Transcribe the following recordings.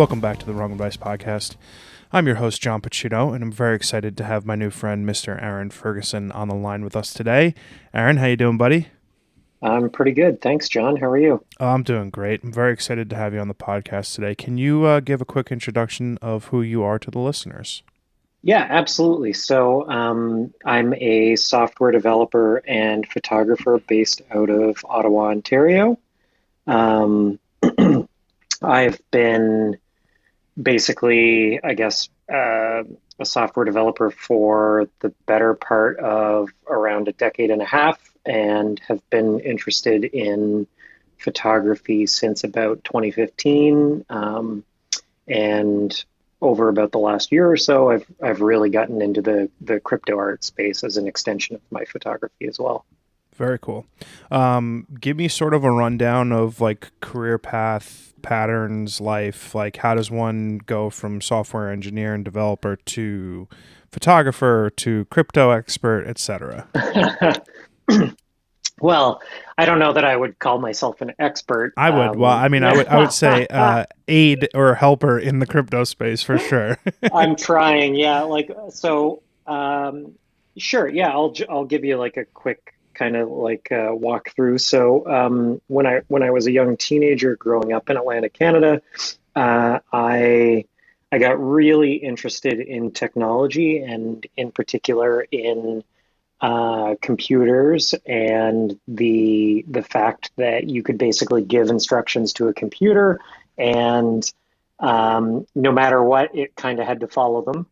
Welcome back to the Wrong Advice Podcast. I'm your host, John Pacino, and I'm very excited to have my new friend, Mr. Aaron Ferguson, on the line with us today. Aaron, how you doing, buddy? I'm pretty good. Thanks, John. How are you? I'm doing great. I'm very excited to have you on the podcast today. Can you give a quick introduction of who you are to the listeners? Yeah, absolutely. I'm a software developer and photographer based out of Ottawa, Ontario. Um, I've been basically, a software developer for the better part of around a decade and a half and have been interested in photography since about 2015. And over about the last year or so, I've really gotten into the crypto art space as an extension of my photography as well. Very cool. Give me sort of a rundown of like career path, patterns, life. Like, how does one go from software engineer and developer to photographer to crypto expert, etc.? Well, I don't know that I would call myself an expert. I would. Well, I mean, I would say aid or helper in the crypto space for sure. I'm trying. Yeah, sure. Yeah, I'll give you like a quick kind of like walkthrough. When I was a young teenager growing up in Atlantic, Canada, I got really interested in technology and in particular in computers and the fact that you could basically give instructions to a computer and no matter what, it kind of had to follow them.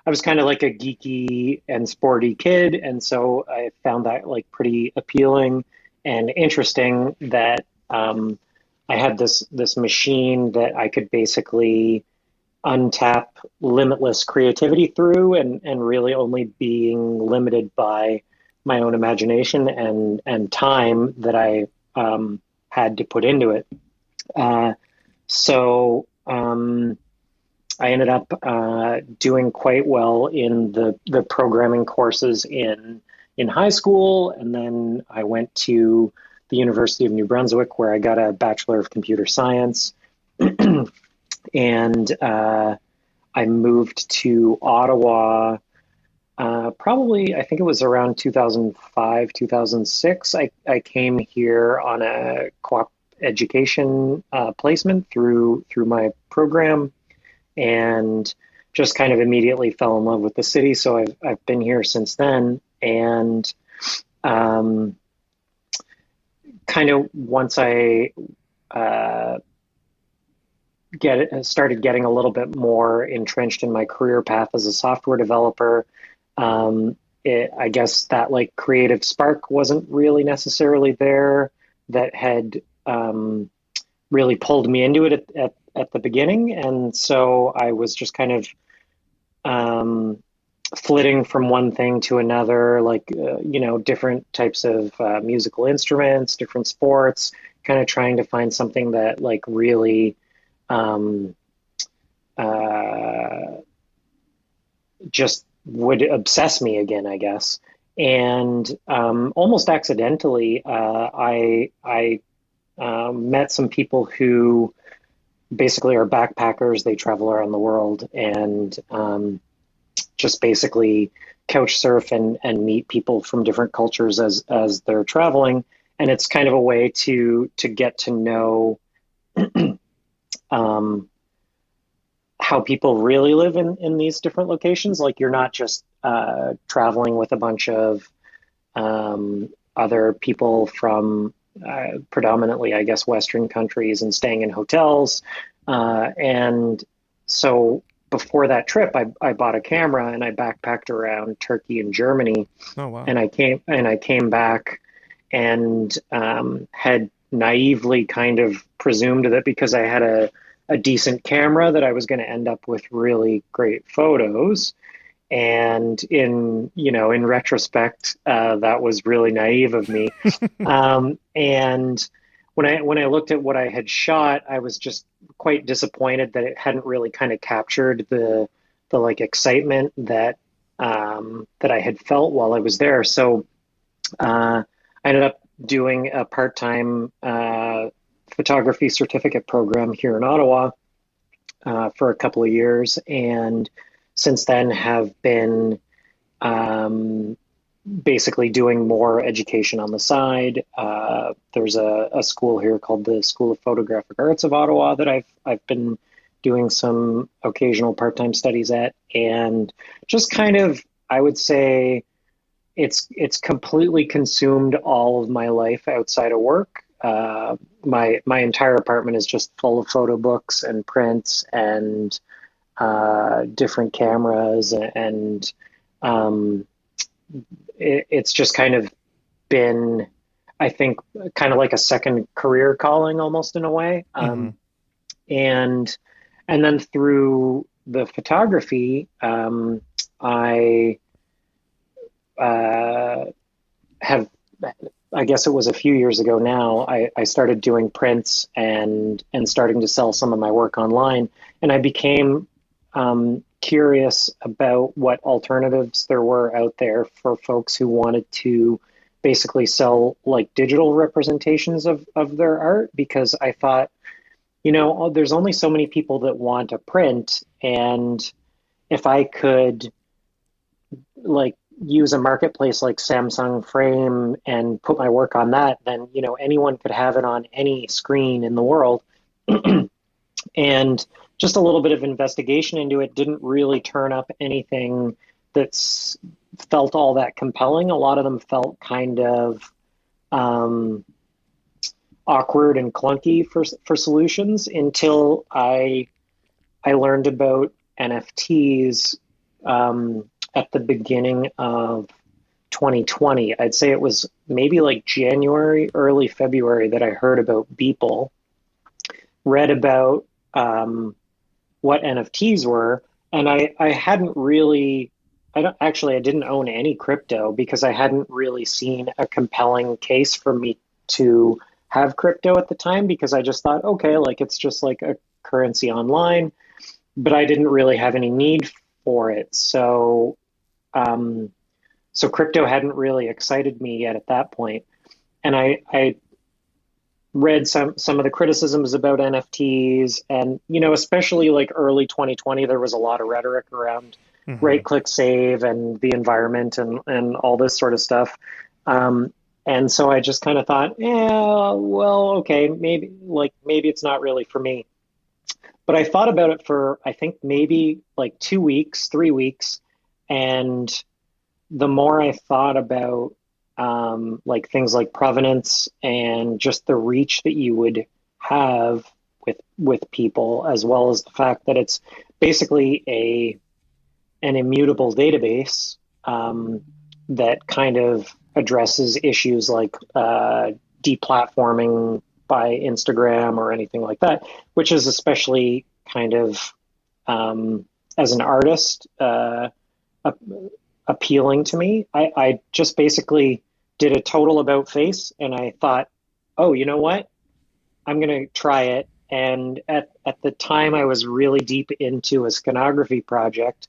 I was kind of like a geeky and sporty kid, and so I found that like pretty appealing and interesting that I had this machine that I could basically untap limitless creativity through and really only being limited by my own imagination and time that I had to put into it. Uh, so I ended up doing quite well in the programming courses in high school, and then I went to the University of New Brunswick where I got a Bachelor of Computer Science. And I moved to Ottawa probably, I think it was around 2005, 2006. I came here on a co-op education placement through my program and just kind of immediately fell in love with the city. So I've been here since then. And kind of once I started getting a little bit more entrenched in my career path as a software developer. I guess that like creative spark wasn't really necessarily there that had really pulled me into it at the beginning. And so I was just kind of flitting from one thing to another, like, different types of musical instruments, different sports, kind of trying to find something that like really just would obsess me again, I guess. And almost accidentally, I met some people who basically are backpackers. They travel around the world and just basically couch surf and meet people from different cultures as they're traveling. And it's kind of a way to get to know how people really live in these different locations. Like you're not just traveling with a bunch of other people from predominantly, I guess, Western countries and staying in hotels. And so before that trip, I bought a camera and I backpacked around Turkey and Germany. Oh, wow. And I came back and had naively kind of presumed that because I had a decent camera that I was going to end up with really great photos. And in retrospect, that was really naive of me. And when I looked at what I had shot, I was just quite disappointed that it hadn't really kind of captured the like excitement that I had felt while I was there. So I ended up doing a part-time photography certificate program here in Ottawa for a couple of years, and since then have been um, basically doing more education on the side. There's a school here called the School of Photographic Arts of Ottawa that I've been doing some occasional part-time studies at, and just kind of, I would say it's completely consumed all of my life outside of work. My entire apartment is just full of photo books and prints and different cameras, and um, it's just kind of been, I think, kind of like a second career calling almost in a way. Hmm. And and then through the photography, I uh, have, I guess it was a few years ago now, I started doing prints and starting to sell some of my work online. And I became curious about what alternatives there were out there for folks who wanted to basically sell like digital representations of their art, because I thought, there's only so many people that want a print. And if I could like use a marketplace like Samsung Frame and put my work on that, then anyone could have it on any screen in the world. And just a little bit of investigation into it didn't really turn up anything that's felt all that compelling. A lot of them felt kind of um, awkward and clunky for solutions until I learned about NFTs at the beginning of 2020. I'd say it was maybe like January, early February that I heard about Beeple, read about what NFTs were, and I hadn't really, I didn't own any crypto because I hadn't really seen a compelling case for me to have crypto at the time, because I just thought, okay, like it's just like a currency online, but I didn't really have any need for it. Um, so crypto hadn't really excited me yet at that point. And I read some of the criticisms about NFTs, and especially like early 2020, there was a lot of rhetoric around Hmm. right click save and the environment and all this sort of stuff. And so I just kind of thought, yeah, well, okay, maybe it's not really for me. But I thought about it for, I think, maybe like 2 weeks, 3 weeks, and the more I thought about like things like provenance and just the reach that you would have with people, as well as the fact that it's basically a an immutable database that kind of addresses issues like deplatforming by Instagram or anything like that, which is especially kind of as an artist appealing to me. I just basically did a total about face, and I thought, oh, you know what? I'm going to try it. And at the time, I was really deep into a scanography project.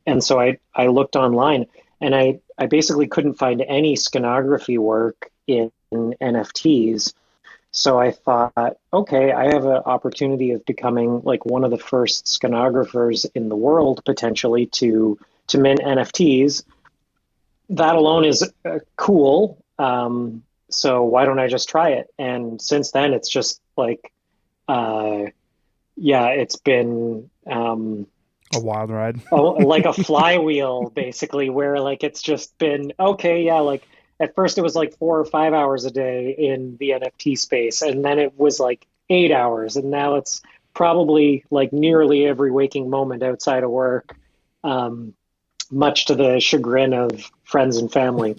And so I looked online, and I basically couldn't find any scanography work in NFTs. So I thought, okay, I have an opportunity of becoming like one of the first scanographers in the world potentially to mint NFTs. That alone is cool. So why don't I just try it? And since then, it's just like, uh, yeah, it's been A wild ride. like a flywheel, basically, where like it's just been okay. Yeah, like at first it was like 4 or 5 hours a day in the NFT space, and then it was like 8 hours, and now it's probably like nearly every waking moment outside of work. Um, Much to the chagrin of friends and family.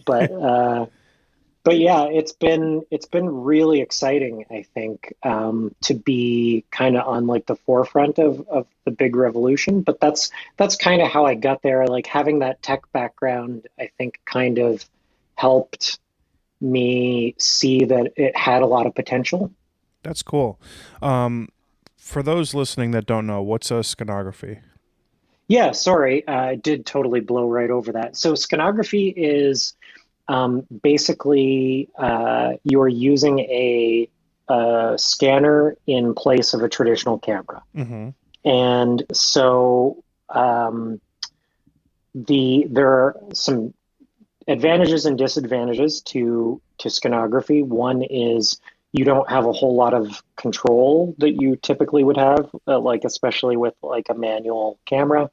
But yeah, it's been really exciting, I think, to be kind of on like the forefront of the big revolution. But that's kind of how I got there. Like having that tech background, I think, kind of helped me see that it had a lot of potential. That's cool. Um, for those listening that don't know, what's a scanography? Yeah, sorry, I did totally blow right over that. So scanography is basically you're using a scanner in place of a traditional camera. Mm-hmm. And so there are some advantages and disadvantages to scanography. One is you don't have a whole lot of control that you typically would have, like especially with like a manual camera.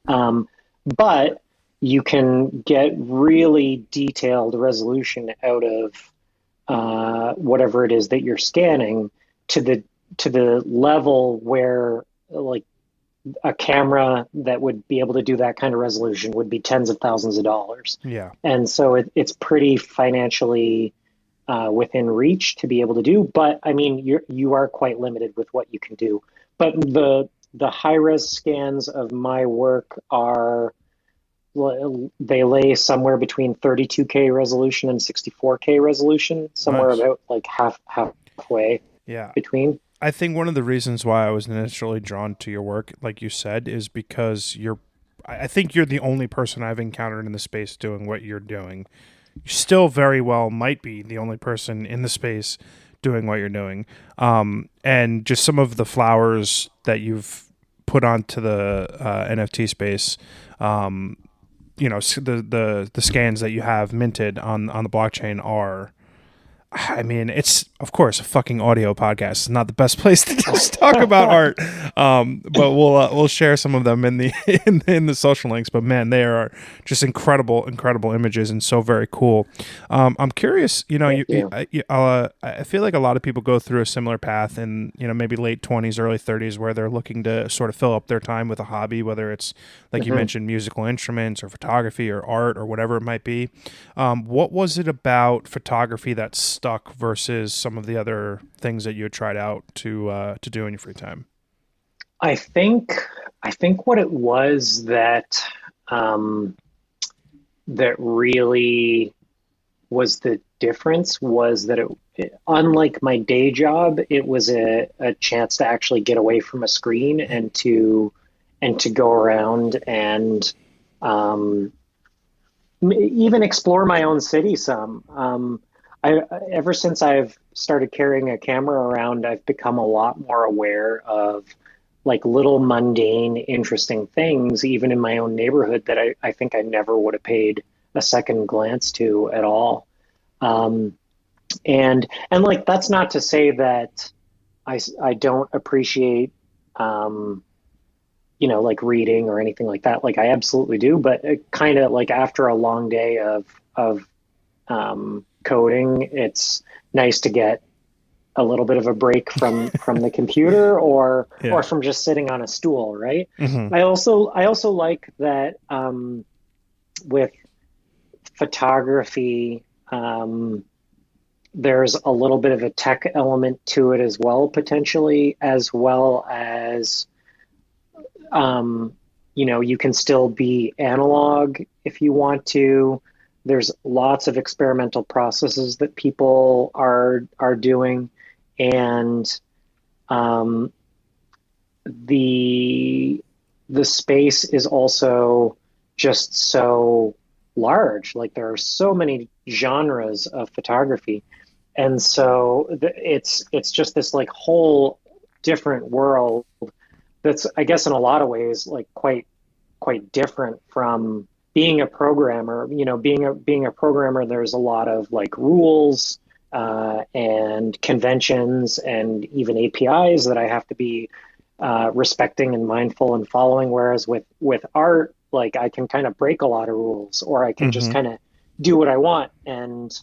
But you can get really detailed resolution out of whatever it is that you're scanning to the level where like a camera that would be able to do that kind of resolution would be tens of thousands of dollars. Yeah. And so it's pretty financially within reach to be able to do. But I mean, you are quite limited with what you can do. But the high res scans of my work they lay somewhere between 32K resolution and 64K resolution, somewhere Nice. about like halfway Yeah. between. I think one of the reasons why I was initially drawn to your work, like you said, is because I think you're the only person I've encountered in the space doing what you're doing. You still very well might be the only person in the space doing what you're doing. And just some of the flowers that you've put onto the NFT space, the scans that you have minted on the blockchain are, I mean, it's of course a fucking audio podcast. It's not the best place to just talk about art, but we'll share some of them in the in the social links. But man, they are just incredible images and so very cool. I'm curious, I feel like a lot of people go through a similar path in maybe late 20s, early 30s, where they're looking to sort of fill up their time with a hobby, whether it's like you mentioned, musical instruments or photography or art or whatever it might be. What was it about photography that stuck versus some of the other things that you had tried out to do in your free time? I think what it was that that really was the difference was that unlike my day job, it was a chance to actually get away from a screen and to go around and even explore my own city some. Ever since I've started carrying a camera around, I've become a lot more aware of like little mundane, interesting things, even in my own neighborhood that I think I never would have paid a second glance to at all. And like, that's not to say that I don't appreciate, like reading or anything like that. Like I absolutely do, but it kind of like after a long day of coding, it's nice to get a little bit of a break from the computer or from just sitting on a stool, right? Mm-hmm. I also like that with photography, there's a little bit of a tech element to it as well, potentially, as well as you can still be analog if you want to. There's lots of experimental processes that people are doing, and the space is also just so large. Like there are so many genres of photography, and so it's just this like whole different world that's, I guess, in a lot of ways like quite different from being a programmer. Being a programmer, there's a lot of like rules and conventions and even APIs that I have to be respecting and mindful and following. Whereas with art, like I can kind of break a lot of rules, or I can just kind of do what I want, and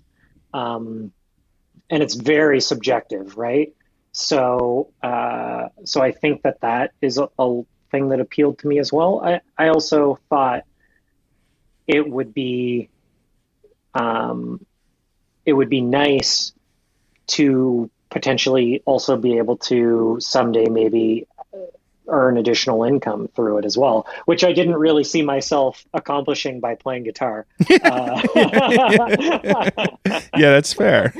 it's very subjective, right? So I think that is a thing that appealed to me as well. I also thought it would be nice to potentially also be able to someday maybe earn additional income through it as well, which I didn't really see myself accomplishing by playing guitar. Yeah, that's fair.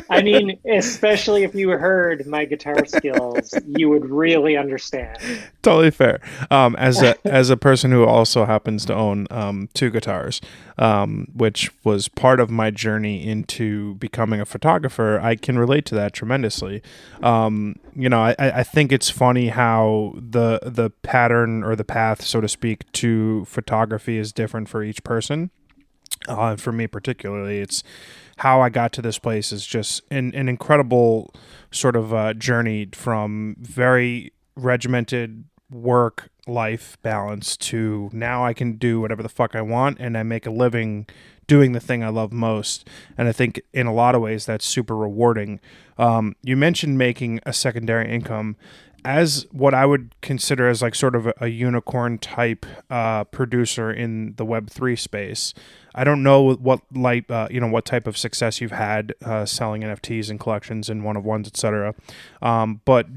I mean, especially if you heard my guitar skills, you would really understand. Totally fair. As a person who also happens to own two guitars, which was part of my journey into becoming a photographer, I can relate to that tremendously. I think it's funny how the pattern or the path, so to speak, to photography is different for each person. For me particularly, it's how I got to this place is just an incredible sort of journey from very regimented work life balance to now I can do whatever the fuck I want and I make a living doing the thing I love most. And I think in a lot of ways that's super rewarding. You mentioned making a secondary income as what I would consider as like sort of a unicorn type producer in the Web3 space. I don't know what type of success you've had selling NFTs and collections and one of ones, etc. But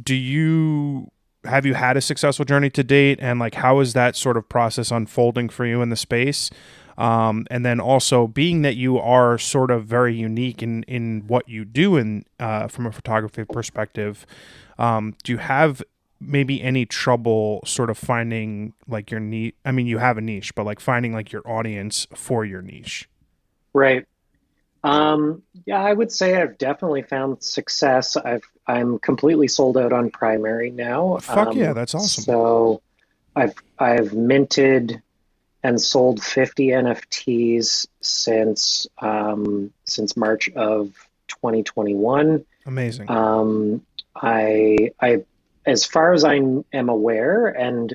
have you had a successful journey to date, and like how is that sort of process unfolding for you in the space? And then also being that you are sort of very unique in what you do from a photography perspective, do you have maybe any trouble sort of finding like your niche? I mean, you have a niche, but like finding like your audience for your niche. Right. Yeah, I would say I've definitely found success. I'm completely sold out on primary now. Fuck yeah, that's awesome. So I've minted and sold 50 NFTs since March of 2021. Amazing. I as far as I am aware, and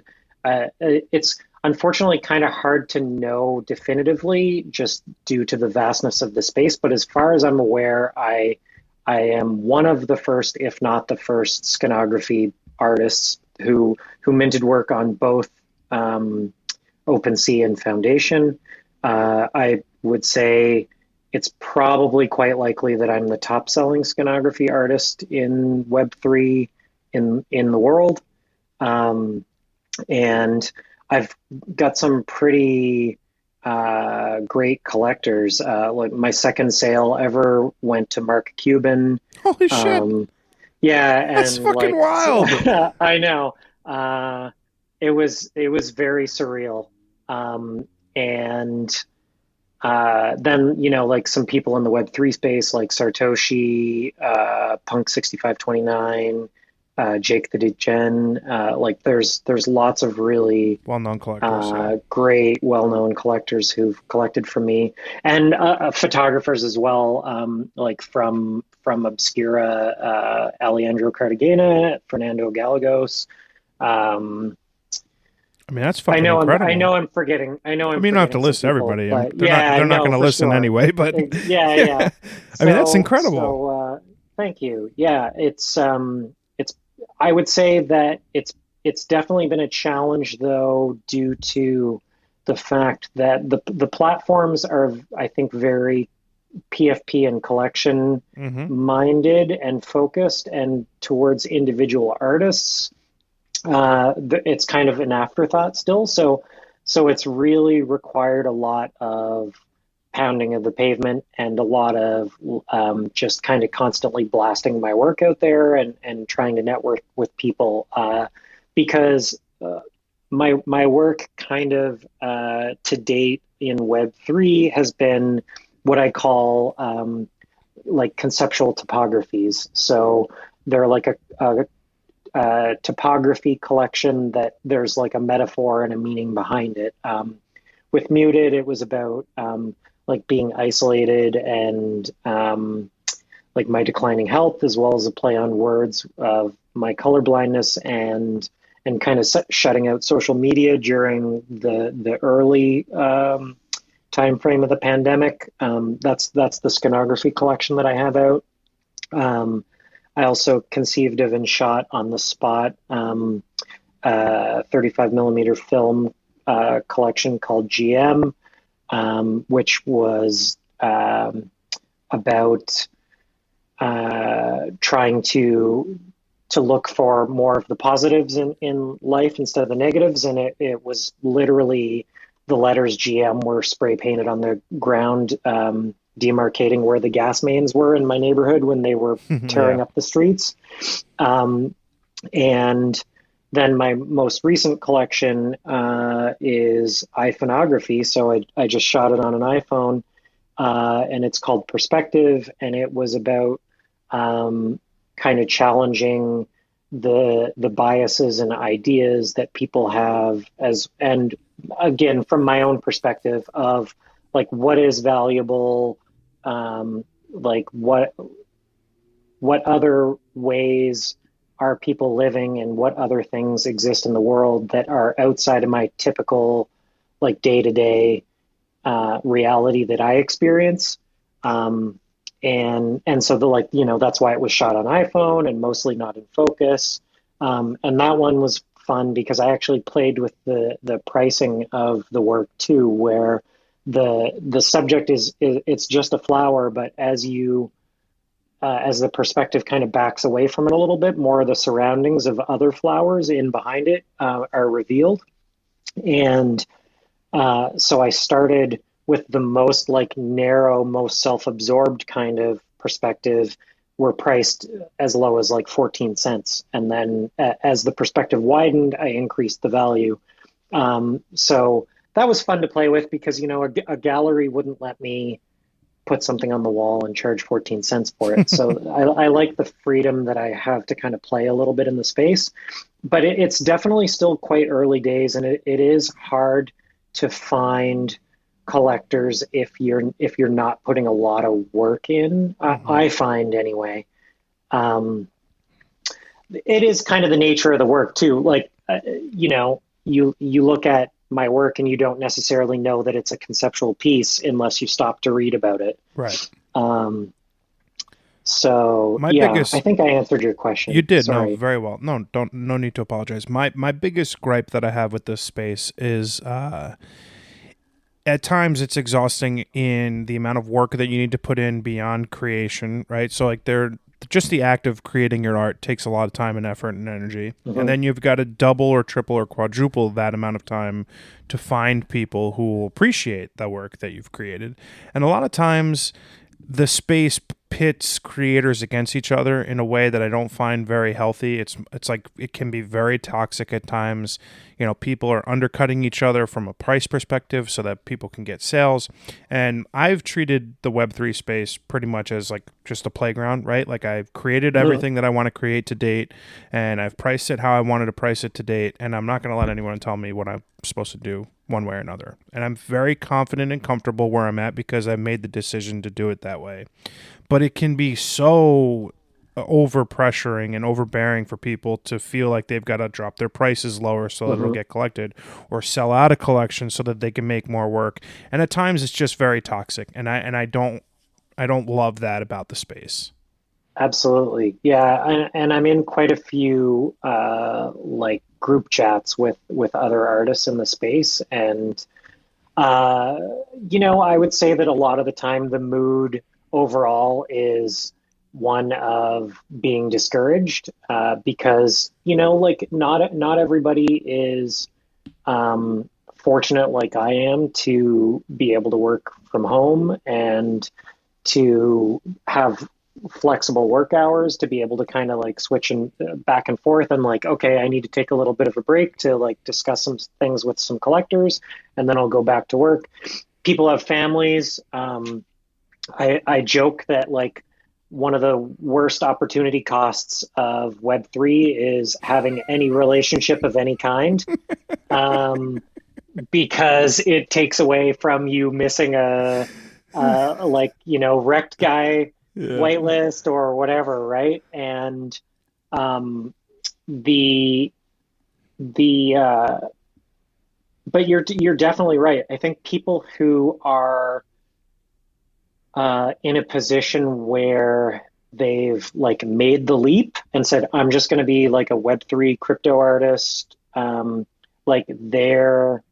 it's unfortunately kind of hard to know definitively just due to the vastness of the space. But as far as I'm aware, I am one of the first, if not the first, scanography artists who minted work on both OpenSea and Foundation. I would say it's probably quite likely that I'm the top selling scanography artist in Web3 in the world. And I've got some pretty great collectors. Like my second sale ever went to Mark Cuban. Holy shit. Yeah, that's and fucking wild. I know. It was very surreal. And then, like some people in the Web3 space, like Sartoshi, Punk 6529, Jake the Degen, like there's lots of really well-known collectors, great, well-known collectors who've collected from me, and photographers as well, like from Obscura, Alejandro Cartagena, Fernando Gallegos. I mean, that's fucking incredible. I know I'm forgetting. I know I'm. I mean, you don't have to list people, everybody. Yeah, they're not going to listen sure. anyway. But yeah. I mean, that's incredible. So, thank you. Yeah, it's. I would say that it's definitely been a challenge, though, due to the fact that the platforms are, I think, very PFP and collection minded and focused, and towards individual artists. It's kind of an afterthought still. So it's really required a lot of pounding of the pavement and a lot of just kind of constantly blasting my work out there and trying to network with people because my work kind of to date in Web3 has been what I call like conceptual topographies. So they're like a topography collection that there's like a metaphor and a meaning behind it. With Muted, it was about like being isolated and like my declining health, as well as a play on words of my color blindness and kind of shutting out social media during the early time frame of the pandemic. That's the scanography collection that I have out. I also conceived of and shot on the spot 35 millimeter film collection called GM, which was about trying to look for more of the positives in life instead of the negatives. And it was literally the letters GM were spray painted on the ground demarcating where the gas mains were in my neighborhood when they were Yeah. tearing up the streets. Um, and then my most recent collection is iPhoneography. So I just shot it on an iPhone, and it's called Perspective, and it was about kind of challenging the biases and ideas that people have as, and again from my own perspective of like what is valuable, like what other ways are people living and what other things exist in the world that are outside of my typical like day-to-day reality that I experience. And so the like, that's why it was shot on iPhone and mostly not in focus. And that one was fun because I actually played with the pricing of the work too, where the subject is it's just a flower, but as the perspective kind of backs away from it a little bit, more of the surroundings of other flowers in behind it are revealed. And so I started with the most like narrow, most self-absorbed kind of perspective were priced as low as like 14 cents. And then as the perspective widened, I increased the value. So that was fun to play with because, a gallery wouldn't let me put something on the wall and charge 14 cents for it. So I like the freedom that I have to kind of play a little bit in the space, but it's definitely still quite early days, and it is hard to find collectors if you're not putting a lot of work in. I find anyway. It is kind of the nature of the work too. Like you look at my work and you don't necessarily know that it's a conceptual piece unless you stop to read about it. Right. So My yeah, I biggest think I answered your You question. did, no, Sorry. very well. No need to apologize. My biggest gripe that I have with this space is at times it's exhausting in the amount of work that you need to put in beyond creation, right? So like just the act of creating your art takes a lot of time and effort and energy. And Hmm. then you've got to double or triple or quadruple that amount of time to find people who will appreciate the work that you've created. And a lot of times the space pits creators against each other in a way that I don't find very healthy. It's like it can be very toxic at times. People are undercutting each other from a price perspective so that people can get sales. And I've treated the Web3 space pretty much as like just a playground, right? Like I've created Hmm. everything that I want to create to date, and I've priced it how I wanted to price it to date, and I'm not going to let anyone tell me what I'm supposed to do one way or another. And I'm very confident and comfortable where I'm at because I've made the decision to do it that way. But it can be so over pressuring and overbearing for people to feel like they've got to drop their prices lower so that it'll Hmm. get collected, or sell out a collection so that they can make more work. And at times it's just very toxic, and I don't love that about the space. Absolutely. Yeah. And I'm in quite a few like group chats with other artists in the space. And Uh, I would say that a lot of the time the mood overall is one of being discouraged because, like not everybody is fortunate like I am to be able to work from home and to have flexible work hours to be able to kind of like switch and back and forth and like, okay, I need to take a little bit of a break to like discuss some things with some collectors, and then I'll go back to work. People have families. I joke that like one of the worst opportunity costs of Web3 is having any relationship of any kind, um, because it takes away from you missing like wrecked guy Yeah. whitelist or whatever, right? And um, the the but you're definitely right. I think people who are in a position where they've like made the leap and said, I'm just going to be like a Web3 crypto artist, like they're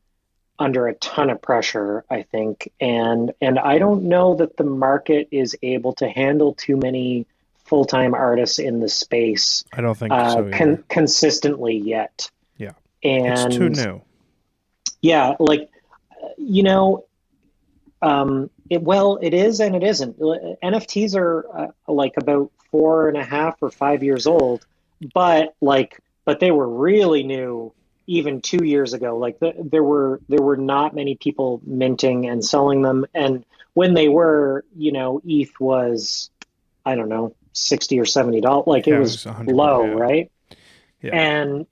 under a ton of pressure, I think, and I don't know that the market is able to handle too many full-time artists in the space I don't think so either. consistently yet. Yeah. It's too And new. yeah, like you know, It is and it isn't. NFTs are like about 4.5 or 5 years old, but they were really new even 2 years ago. Like there were not many people minting and selling them, and when they were, ETH was, I don't know, $60 or $70. Like it Yeah, it was was 100 bucks. low, Yeah, right? yeah,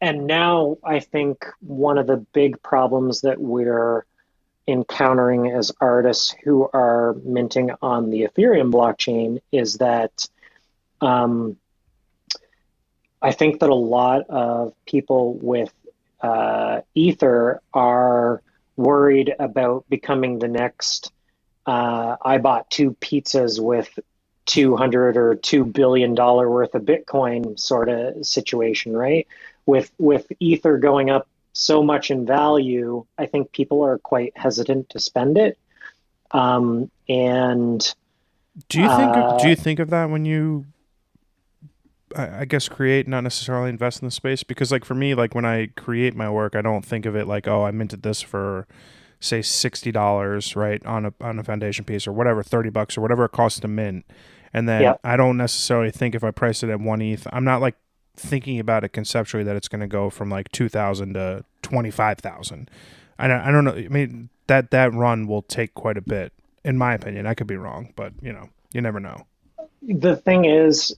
And now I think one of the big problems that we're encountering as artists who are minting on the Ethereum blockchain is that um, I think that a lot of people with Ether are worried about becoming the next I bought two pizzas with 200 or $2 billion worth of Bitcoin sort of situation, right? With Ether going up so much in value, I think people are quite hesitant to spend it. And do uh, you think of that when you, I guess, create, not necessarily invest in the space? Because like for me, like when I create my work, I don't think of it like, oh, I minted this for say $60, right, on a foundation piece or whatever, 30 bucks or whatever it costs to mint. And then yeah, I don't necessarily think if I price it at one ETH, I'm not like thinking about it conceptually that it's going to go from like 2,000 to 25,000. I don't know. I mean, that run will take quite a bit, in my opinion. I could be wrong, but you never know. the thing is,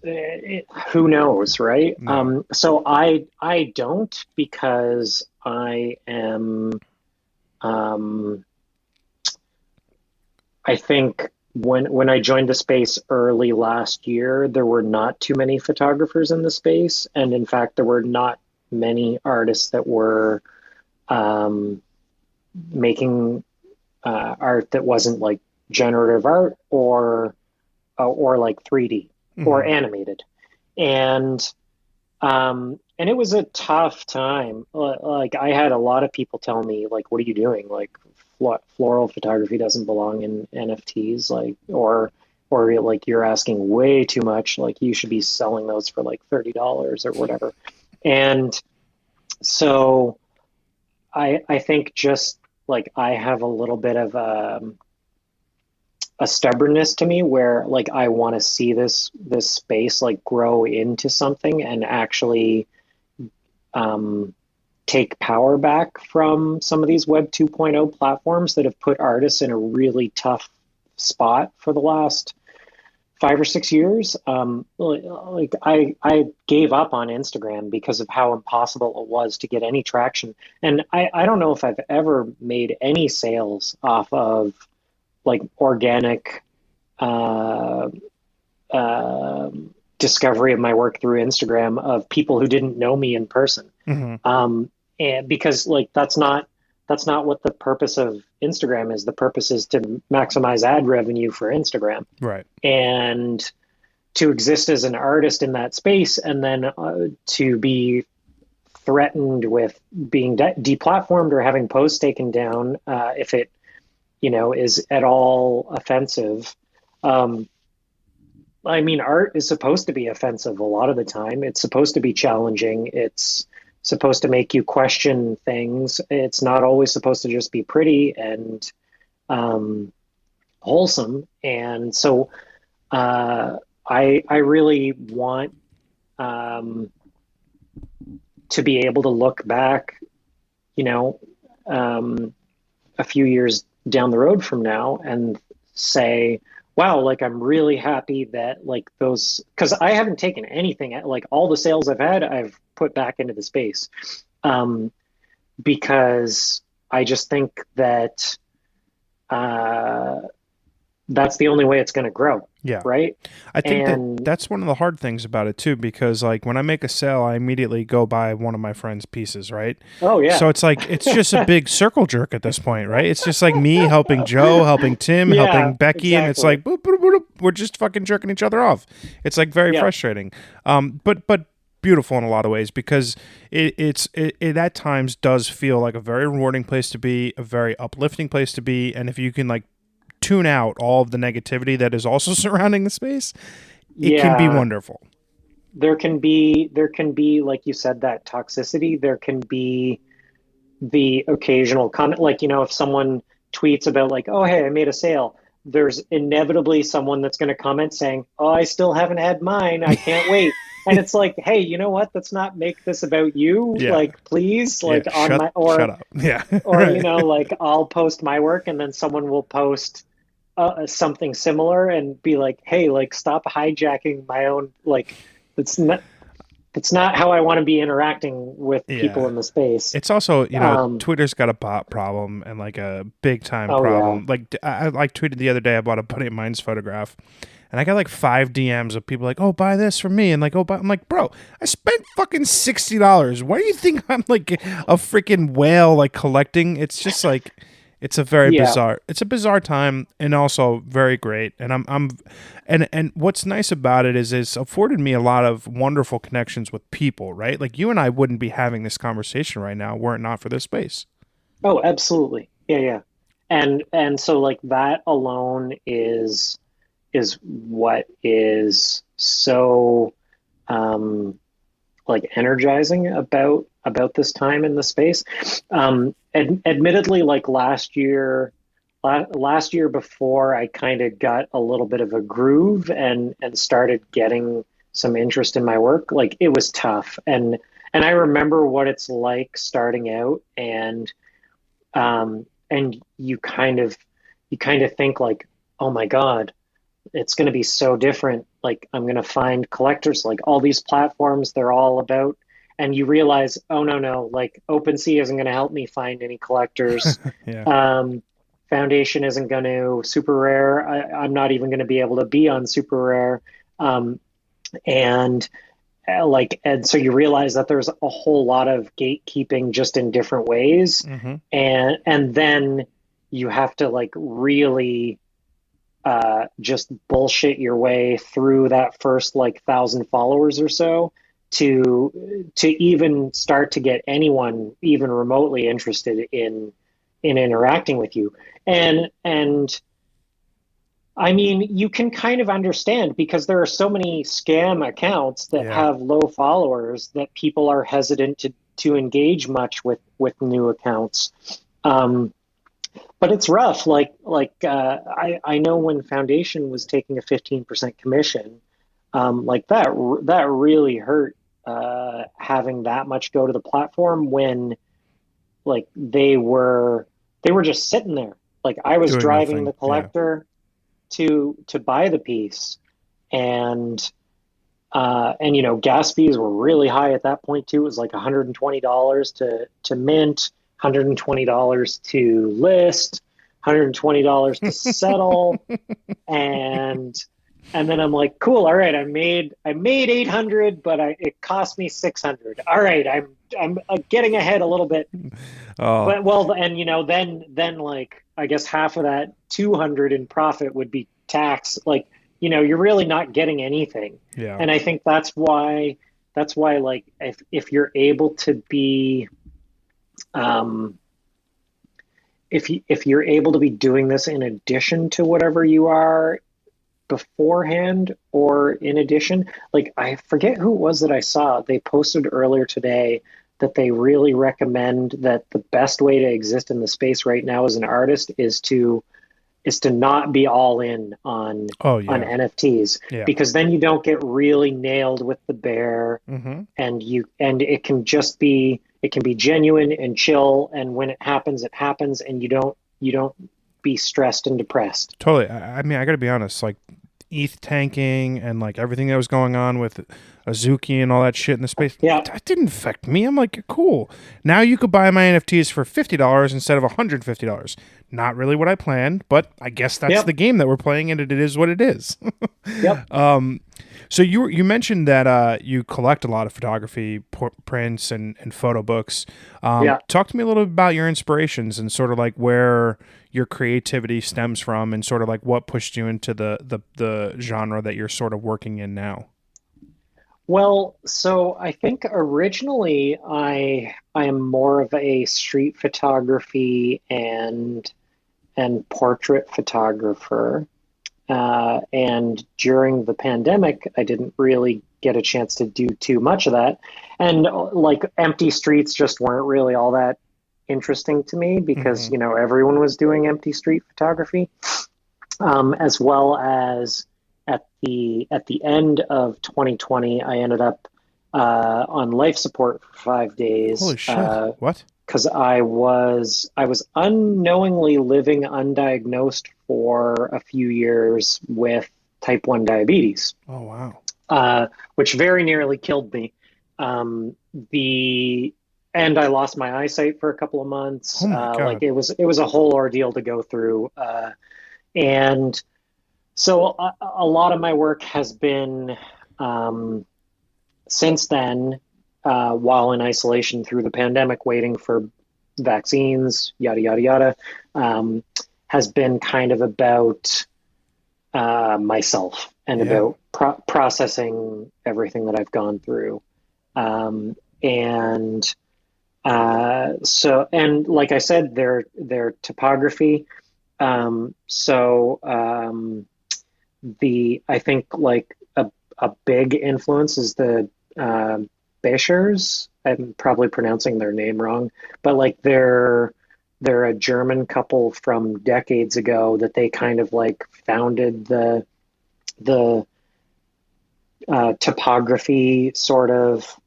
who knows, right? No. So I don't, because I am um, I think when I joined the space early last year, there were not too many photographers in the space, and in fact, there were not many artists that were um, making art that wasn't like generative art or like 3D or Hmm. animated, and and it was a tough time. Like I had a lot of people tell me, like, "What are you doing? Like, floral photography doesn't belong in NFTs. Like, or like you're asking way too much. Like, you should be selling those for like $30 or whatever." And so I think just like I have a little bit of a stubbornness to me where like I want to see this space like grow into something and actually um, take power back from some of these Web 2.0 platforms that have put artists in a really tough spot for the last 5 or 6 years. Like I gave up on Instagram because of how impossible it was to get any traction. And I don't know if I've ever made any sales off of like organic uh, uh, discovery of my work through Instagram of people who didn't know me in person. Hmm. Um, and because like that's not what the purpose of Instagram is. The purpose is to maximize ad revenue for Instagram Right. and to exist as an artist in that space, and then to be threatened with being deplatformed or having posts taken down if it is at all offensive. Um, I mean, art is supposed to be offensive a lot of the time. It's supposed to be challenging. It's supposed to make you question things. It's not always supposed to just be pretty and um, wholesome. And so I really want um, to be able to look back, you know, um, a few years down the road from now and say, wow, like I'm really happy that like those, because I haven't taken anything, like all the sales I've had, I've put back into the space. Um, because I just think that uh, that's the only way it's going to grow, Yeah. right? I think that And that's one of the hard things about it too, because like when I make a sale, I immediately go buy one of my friend's pieces, right? oh So yeah, it's like it's just a big circle jerk at this point, right? It's just like me helping Joe, helping Tim, helping yeah, Becky, and it's exactly, like boop, boop, boop, boop, we're just fucking jerking each other off. It's like very yeah, frustrating, but beautiful in a lot of ways because it at times does feel like a very rewarding place to be, a very uplifting place to be, and if you can like tune out all of the negativity that is also surrounding the space, it can be yeah. wonderful. There can be like you said, that toxicity. There can be the occasional comment, like if someone tweets about like, oh hey, I made a sale, there's inevitably someone that's going to comment saying, "Oh, I still haven't had mine. I can't wait." And it's like, hey, you know what? Let's not make this about you. Yeah. Like, please, Yeah. like on my Shut up. Yeah. or Right. like I'll post my work and then someone will post something similar and be like, "Hey, like stop hijacking my own like it's not how I want to be interacting with people Yeah. in the space." It's also, Um, Twitter's got a bot problem and like a big time oh yeah. problem. Like I like tweeted the other day, I bought a buddy of mine's photograph, and I got like 5 DMs of people like, "Oh, buy this for me," and like, "Oh, buy." I'm like, "Bro, I spent fucking $60. Why do you think I'm like a freaking whale like collecting?" It's just like, it's a very Yeah. bizarre. It's a bizarre time, and also very great. And and what's nice about it is it's afforded me a lot of wonderful connections with people. Right, like you and I wouldn't be having this conversation right now were it not for this space. Oh, absolutely. Yeah, yeah. And so like that alone is what is so um like energizing about this time in the space. Admittedly, like last year before I kind of got a little bit of a groove and started getting some interest in my work, like it was tough. And I remember what it's like starting out and you kind of think like, oh my God, it's going to be so different. Like I'm going to find collectors, like all these platforms, they're all about, and you realize, oh no, no, like OpenSea isn't going to help me find any collectors. Yeah, Um, Foundation isn't going to, Super Rare. I'm not even going to be able to be on Super Rare. Um, and and so you realize that there's a whole lot of gatekeeping just in different ways. hmm And then you have to like really just bullshit your way through that first like 1,000 followers or so to even start to get anyone even remotely interested in interacting with you. And I mean, you can kind of understand because there are so many scam accounts that yeah, have low followers that people are hesitant to engage much with new accounts. Um, but it's rough. I know when Foundation was taking a 15% commission, like that really hurt having that much go to the platform when like they were just sitting there. Like I was doing driving nothing. the Yeah, collector to buy the piece and and gas fees were really high at that point too. It was like $120 to mint, $120 to list, $120 to settle, and then I'm like, cool, all right, I made 800, but it cost me 600. All right, I'm getting ahead a little bit, oh but well, and then like I guess half of that 200 in profit would be tax. Like you're really not getting anything, yeah, and I think that's why like if you're able to be um if you're able to be doing this in addition to whatever you are beforehand or in addition, like I forget who it was that I saw. They posted earlier today that they really recommend that the best way to exist in the space right now as an artist is to not be all in oh on yeah, NFTs yeah, because then you don't get really nailed with the bear hmm and it can be genuine and chill, and when it happens and you don't be stressed and depressed. totally. I mean, I got to be honest. Like ETH tanking and like everything that was going on with Azuki and all that shit in the space, Yeah. that didn't affect me. I'm like, cool. Now you could buy my NFTs for $50 instead of $150. Not really what I planned, but I guess that's the Yep. game that we're playing, and it is what it is. Yep. So you mentioned that you collect a lot of photography prints and photo books. Yeah. Talk to me a little bit about your inspirations and sort of like where your creativity stems from, and sort of like what pushed you into the genre that you're sort of working in now. Well, so I think originally I am more of a street photography and portrait photographer. And during the pandemic, I didn't really get a chance to do too much of that. And like empty streets just weren't really all that interesting to me because, hmm everyone was doing empty street photography. as well as at the end of 2020, I ended up on life support for 5 days Holy shit. What? because I was unknowingly living undiagnosed for a few years with type 1 diabetes, Oh, wow. which very nearly killed me. The and I lost my eyesight for a couple of months. Oh my Like God. it was a whole ordeal to go through. And so a lot of my work has been um, since then, while in isolation through the pandemic, waiting for vaccines, yada, yada, yada, um, has been kind of about myself and Yeah. about processing everything that I've gone through. And and like I said, their topography. So I think like a big influence is the uh, Beschers. I'm probably pronouncing their name wrong, but like they're a German couple from decades ago that they kind of like founded the topography sort of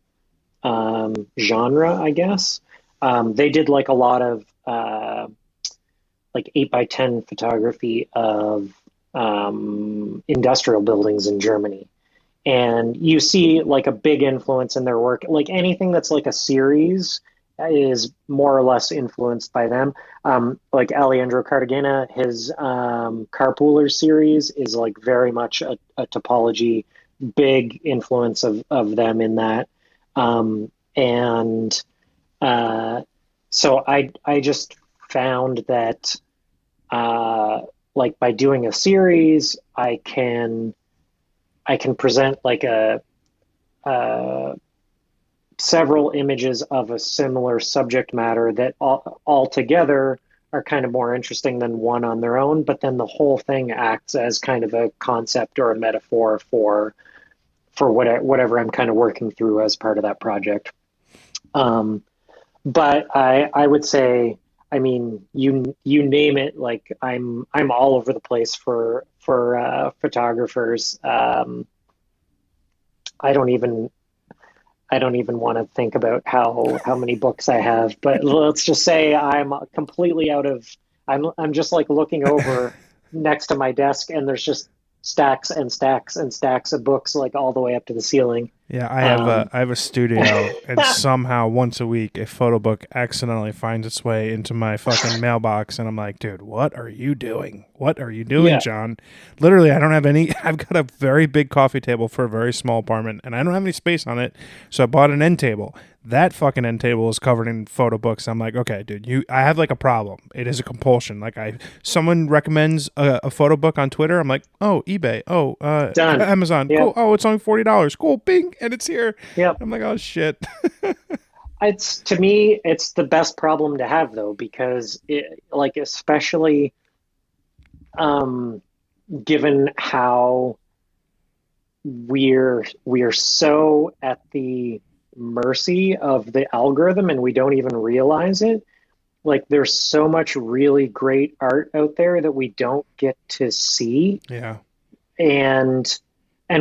genre, I guess. They did like a lot of like 8 by 10 photography of industrial buildings in Germany. And you see like a big influence in their work. Like anything that's like a series is more or less influenced by them. Like Alejandro Cartagena, his Carpoolers series is like very much a topology, big influence of them in that. And so I just found that like by doing a series, I can present like a several images of a similar subject matter that all together are kind of more interesting than one on their own, but then the whole thing acts as kind of a concept or a metaphor for whatever I'm kind of working through as part of that project. Um, but I would say, I mean, you name it, like I'm all over the place for photographers. I don't even I don't even want to think about how many books I have, but let's just say I'm completely out of. I'm just like looking over next to my desk, and there's just stacks and stacks and stacks of books, like all the way up to the ceiling. Yeah, Um, I have a studio, and somehow once a week a photo book accidentally finds its way into my fucking mailbox, and I'm like, dude, what are you doing? What are you doing, yeah, John? Literally, I don't have any. I've got a very big coffee table for a very small apartment, and I don't have any space on it, so I bought an end table. That fucking end table is covered in photo books. I'm like, okay, dude, I have like a problem. It is a compulsion. Like someone recommends a photo book on Twitter. I'm like, oh, eBay, oh, done. Amazon, Yep, cool. Oh, it's only $40. Cool, bing, and it's here. yep. I'm like, oh shit. It's to me, it's the best problem to have though, because like especially um, given how we're so at the mercy of the algorithm and we don't even realize it. Like there's so much really great art out there that we don't get to see, Yeah, and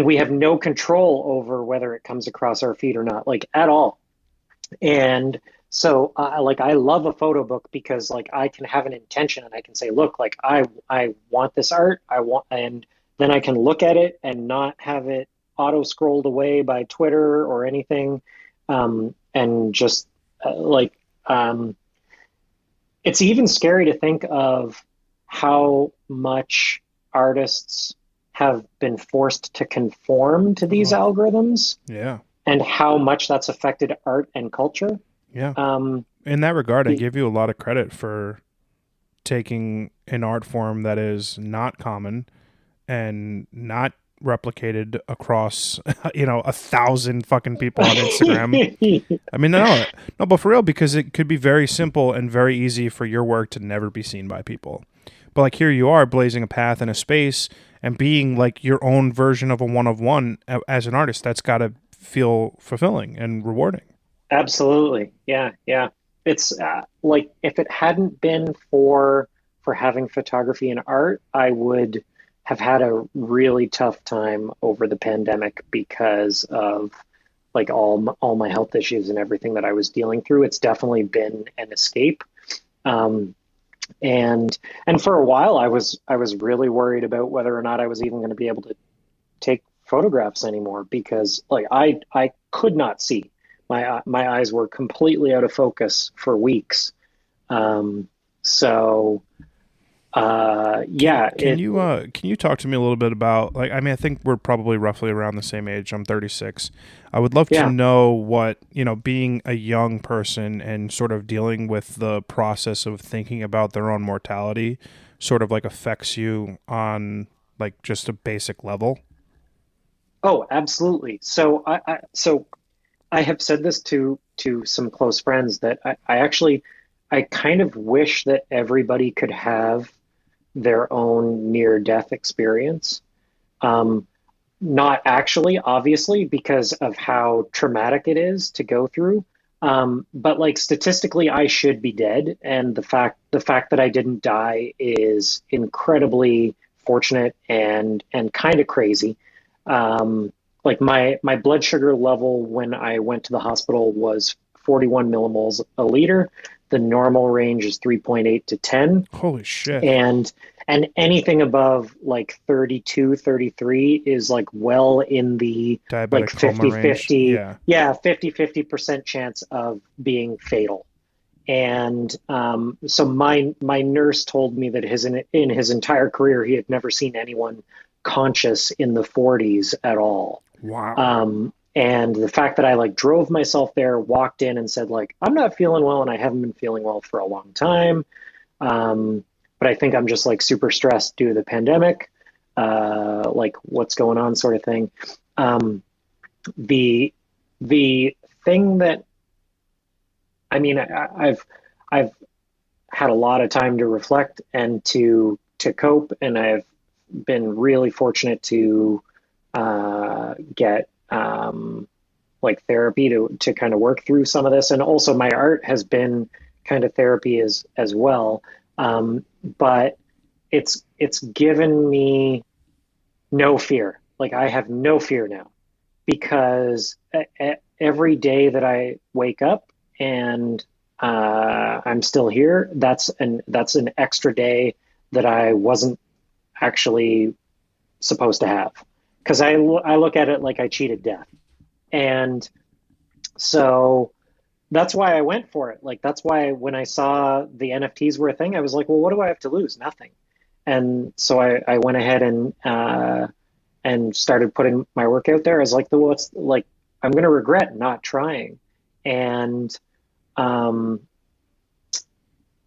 we have no control over whether it comes across our feed or not, like at all. And so like I love a photo book because like I can have an intention and I can say, look, like I want this art, I want, and then I can look at it and not have it auto scrolled away by Twitter or anything. And just like it's even scary to think of how much artists have been forced to conform to these oh algorithms yeah, and how much that's affected art and culture. yeah. Um, In that regard, I be, give you a lot of credit for taking an art form that is not common and not replicated across 1,000 fucking people on Instagram. I mean, no, but for real, because it could be very simple and very easy for your work to never be seen by people. But like here you are blazing a path in a space and being like your own version of a one of one as an artist. That's got to feel fulfilling and rewarding. Absolutely. Yeah, yeah. It's like if it hadn't been for for having photography and art, I would have had a really tough time over the pandemic because of like all my health issues and everything that I was dealing through. It's definitely been an escape. Um, and for a while I was really worried about whether or not I was even going to be able to take photographs anymore because like I could not see. My eyes were completely out of focus for weeks. Um, so yeah, can you talk to me a little bit about, like, I mean, I think we're probably roughly around the same age. I'm 36. I would love to yeah. know what, being a young person and sort of dealing with the process of thinking about their own mortality sort of like affects you on like just a basic level. Oh, absolutely. So I have said this to some close friends that I actually I kind of wish that everybody could have their own near death experience. Um, Not actually, obviously, because of how traumatic it is to go through. But like statistically, I should be dead, and the fact that I didn't die is incredibly fortunate and kind of crazy. Like my blood sugar level when I went to the hospital was 41 millimoles a liter. The normal range is 3.8 to 10, Holy shit. and anything above like 32, 33 is like well in the like Diabetic coma 50 range. 50, Yeah. yeah, 50% chance of being fatal. And so my nurse told me that in his entire career he had never seen anyone conscious in the 40s at all. Wow. And the fact that I like drove myself there, walked in and said like I'm not feeling well and I haven't been feeling well for a long time. Um, but I think I'm just like super stressed due to the pandemic, like what's going on, sort of thing. Um, the the thing that I mean, I've had a lot of time to reflect and to cope, and I've been really fortunate to get like therapy to kind of work through some of this, and also my art has been kind of therapy as well. But it's given me no fear. Like I have no fear now because every day that I wake up and I'm still here, that's an extra day that I wasn't actually supposed to have because I look at it like I cheated death. And so that's why I went for it. Like that's why when I saw the NFTs were a thing, I was like, well, what do I have to lose? Nothing. And so I went ahead and started putting my work out there. I was like, well, what's like I'm gonna regret not trying. And um,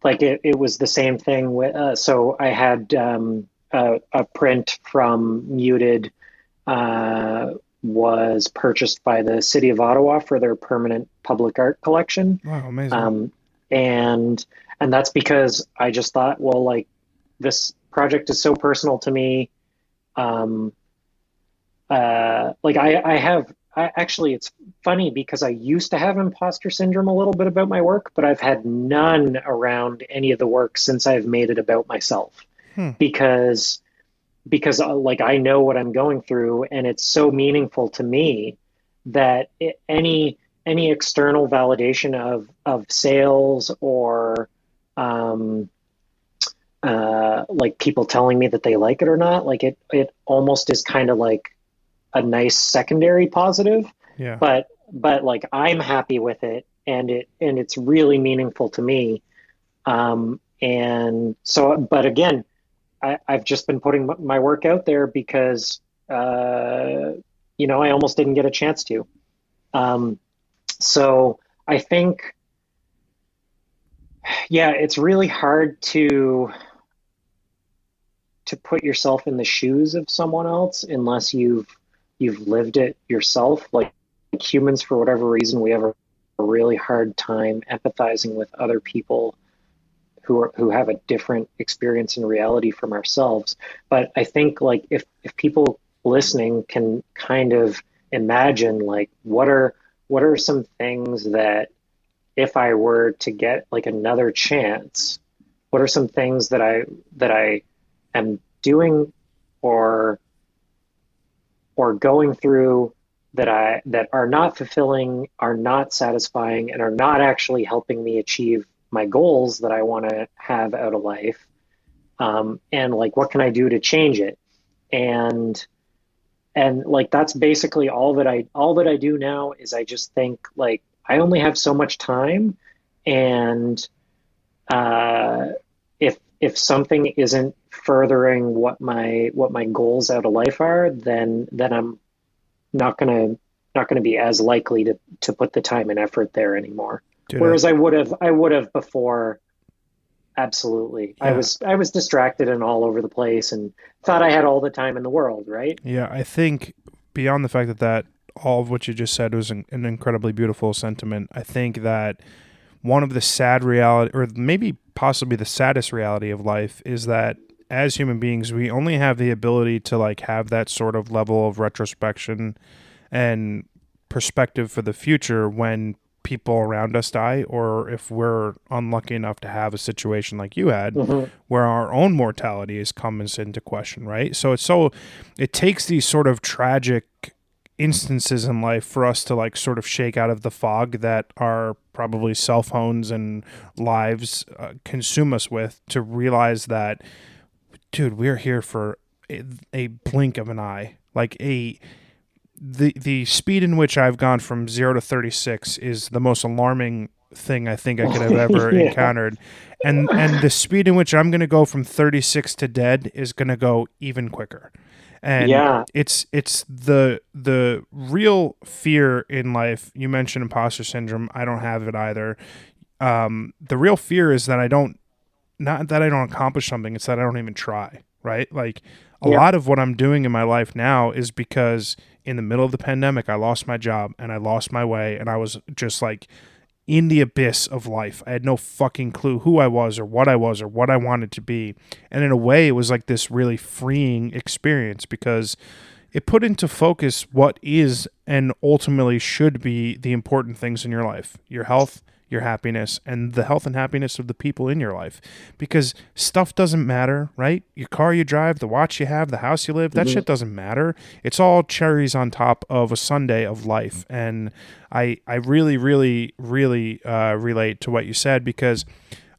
like it was the same thing with so I had a print from Muted was purchased by the city of Ottawa for their permanent public art collection. Wow, amazing. Um, and that's because I just thought, well, like this project is so personal to me. Um, like I actually, it's funny because I used to have imposter syndrome a little bit about my work, but I've had none around any of the work since I've made it about myself Hmm. because like I know what I'm going through and it's so meaningful to me that any external validation of sales or um, like people telling me that they like it or not, like it almost is kind of like a nice secondary positive, Yeah. but like I'm happy with it and it's really meaningful to me. And so, but again, I've just been putting my work out there because, I almost didn't get a chance to. Um, so I think, yeah, it's really hard to put yourself in the shoes of someone else unless you've lived it yourself. Like humans, for whatever reason, we have a really hard time empathizing with other people who have a different experience in reality from ourselves. But I think like if people listening can kind of imagine like what are some things that if I were to get like another chance, what are some things that I am doing or going through that are not fulfilling, are not satisfying, and are not actually helping me achieve my goals that I want to have out of life. And like, what can I do to change it? And like, that's basically all that I do now is I just think like I only have so much time, and uh, if something isn't furthering what my goals out of life are, then I'm not gonna be as likely to put the time and effort there anymore. Dude, Whereas I would have before. Absolutely. yeah, I was distracted and all over the place and thought I had all the time in the world, right? yeah. I think beyond the fact that all of what you just said was an incredibly beautiful sentiment, I think that one of the sad reality, or maybe possibly the saddest reality of life, is that as human beings, we only have the ability to like have that sort of level of retrospection and perspective for the future when people around us die, or if we're unlucky enough to have a situation like you had Hmm. where our own mortality is comes into question, right? So it takes these sort of tragic instances in life for us to like sort of shake out of the fog that our probably cell phones and lives consume us with, to realize that, dude, we're here for a blink of an eye. Like the speed in which I've gone from 0 to 36 is the most alarming thing I think I could have ever Yeah. encountered. And the speed in which I'm going to go from 36 to dead is going to go even quicker. And Yeah. it's the real fear in life. You mentioned imposter syndrome. I don't have it either. The real fear is that I don't, not that I don't accomplish something, it's that I don't even try, right? Like a Yeah. lot of what I'm doing in my life now is because in the middle of the pandemic, I lost my job and I lost my way, and I was just like in the abyss of life. I had no fucking clue who I was or what I wanted to be. And in a way, it was like this really freeing experience because it put into focus what is and ultimately should be the important things in your life: your health, your happiness, and the health and happiness of the people in your life. Because stuff doesn't matter, right? Your car you drive, the watch you have, the house you live, that Hmm. shit doesn't matter. It's all cherries on top of a sundae of life. And I really, really, really relate to what you said, because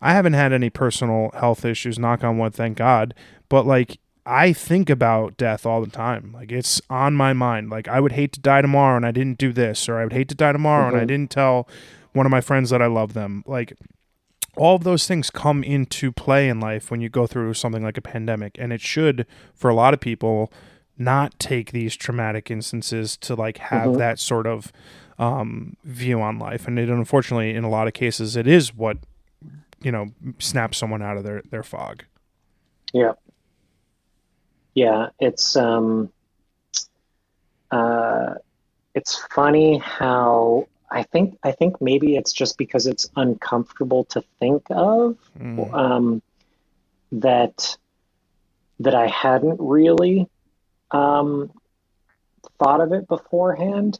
I haven't had any personal health issues, knock on wood, thank God. But like, I think about death all the time. Like, it's on my mind. Like, I would hate to die tomorrow and I didn't do this, or I would hate to die tomorrow and I Hmm. didn't tell one of my friends that I love them. Like, all of those things come into play in life when you go through something like a pandemic, and it should, for a lot of people, not take these traumatic instances to like have Hmm. that sort of view on life. And it, unfortunately, in a lot of cases, it is what, snaps someone out of their fog. Yeah. Yeah. Uh it's funny how I think maybe it's just because it's uncomfortable to think of, Mm. um that I hadn't really um thought of it beforehand.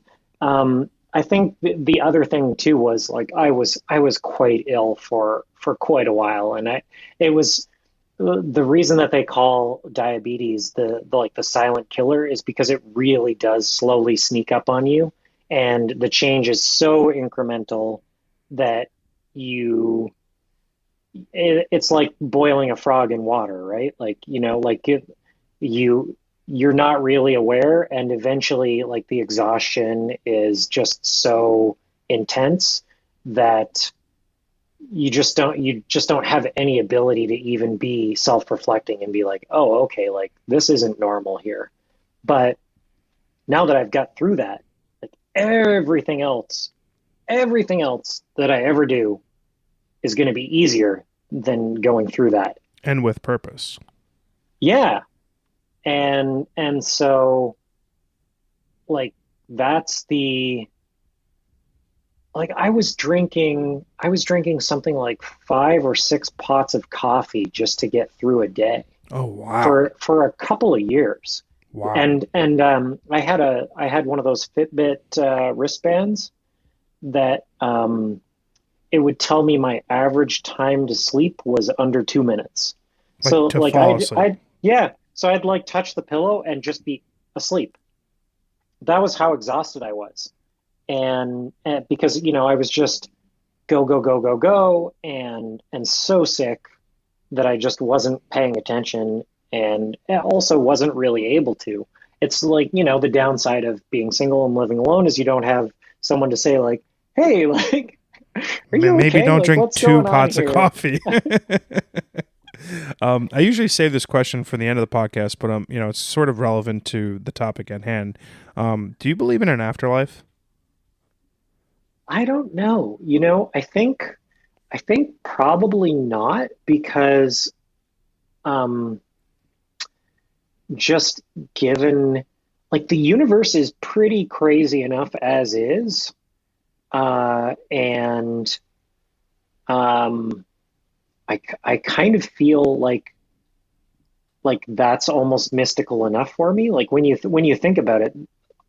I think the other thing too was like I was quite ill for quite a while, and I it was the reason that they call diabetes the like the silent killer is because it really does slowly sneak up on you, and the change is so incremental that you it's like boiling a frog in water, right? Like, like you you're not really aware, and eventually like the exhaustion is just so intense that you just don't have any ability to even be self-reflecting and be like, oh, okay, like this isn't normal here. But now that I've got through that, like everything else that I ever do is going to be easier than going through that. And with purpose. Yeah. And so like that's the like I was drinking something like 5 or 6 pots of coffee just to get through a day Oh wow. for a couple of years. Wow. And I had one of those Fitbit wristbands that it would tell me my average time to sleep was under 2 minutes. Like So to like fall asleep. yeah, so I'd like touch the pillow and just be asleep. That was how exhausted I was. And because, I was just go, go, go, go, go, and so sick that I just wasn't paying attention and also wasn't really able to. It's like, the downside of being single and living alone is you don't have someone to say like, hey, like, are you Maybe okay? don't Like, drink what's two going on pots of here? coffee. I usually save this question for the end of the podcast, but it's sort of relevant to the topic at hand. Do you believe in an afterlife? I don't know. I think probably not because um just given like the universe is pretty crazy enough as is. And um I kind of feel like that's almost mystical enough for me. Like when you think about it,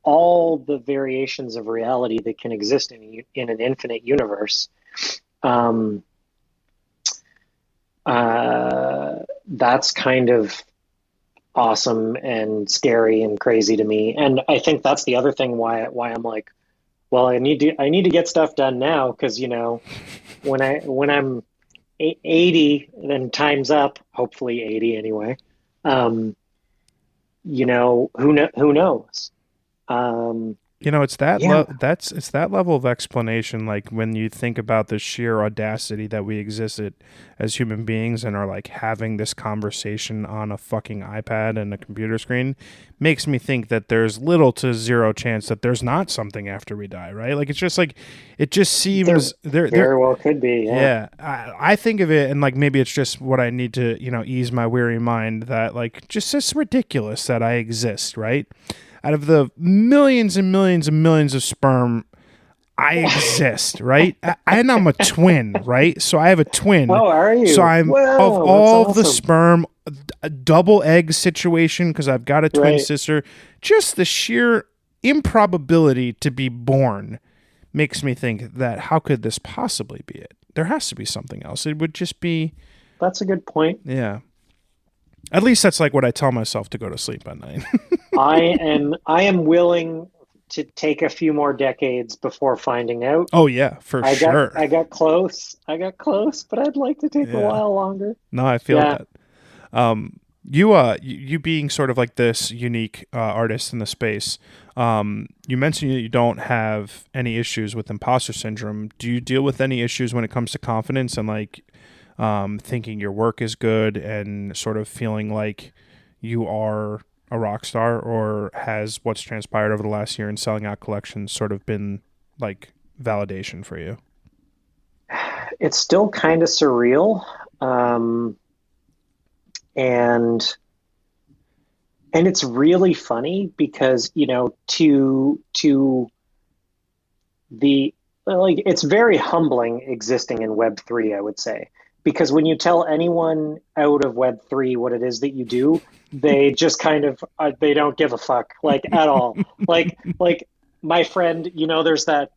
all the variations of reality that can exist in an infinite universe, um, that's kind of awesome and scary and crazy to me. And I think that's the other thing why I'm like, well, I need to get stuff done now because when I'm 80, then time's up. Hopefully 80 anyway. Um, who knows? Um, It's that yeah, it's that level of explanation. Like when you think about the sheer audacity that we existed as human beings and are like having this conversation on a fucking iPad and a computer screen, makes me think that there's little to zero chance that there's not something after we die, right? Like it's just like it just there seems there. very well could be. Yeah, Yeah, I think of it, and like maybe it's just what I need to, ease my weary mind that like just it's ridiculous that I exist, right? Out of the millions and millions and millions of sperm, I exist, right? And I'm a twin, right? So I have a twin. oh, are So you? I'm of Wow, that's all of the awesome. sperm, a double egg situation because I've got a twin Right. sister. Just the sheer improbability to be born makes me think that how could this possibly be it? There has to be something else. It would just be, That's a good point. yeah. At least that's like what I tell myself to go to sleep at night. I am willing to take a few more decades before finding out. Oh yeah, for I got sure. I got close. I got close, but I'd like to take a Yeah. while longer. No, I feel Yeah. that. You being sort of like this unique artist in the space. You mentioned that you don't have any issues with imposter syndrome. Do you deal with any issues when it comes to confidence and like thinking your work is good and sort of feeling like you are a rock star, or has what's transpired over the last year in selling out collections sort of been like validation for you? It's still kind of surreal. Um, and and it's really funny because, to the like it's very humbling existing in Web3, I would say. Because when you tell anyone out of Web3 what it is that you do, they just kind of they don't give a fuck like at all. Like my friend, there's that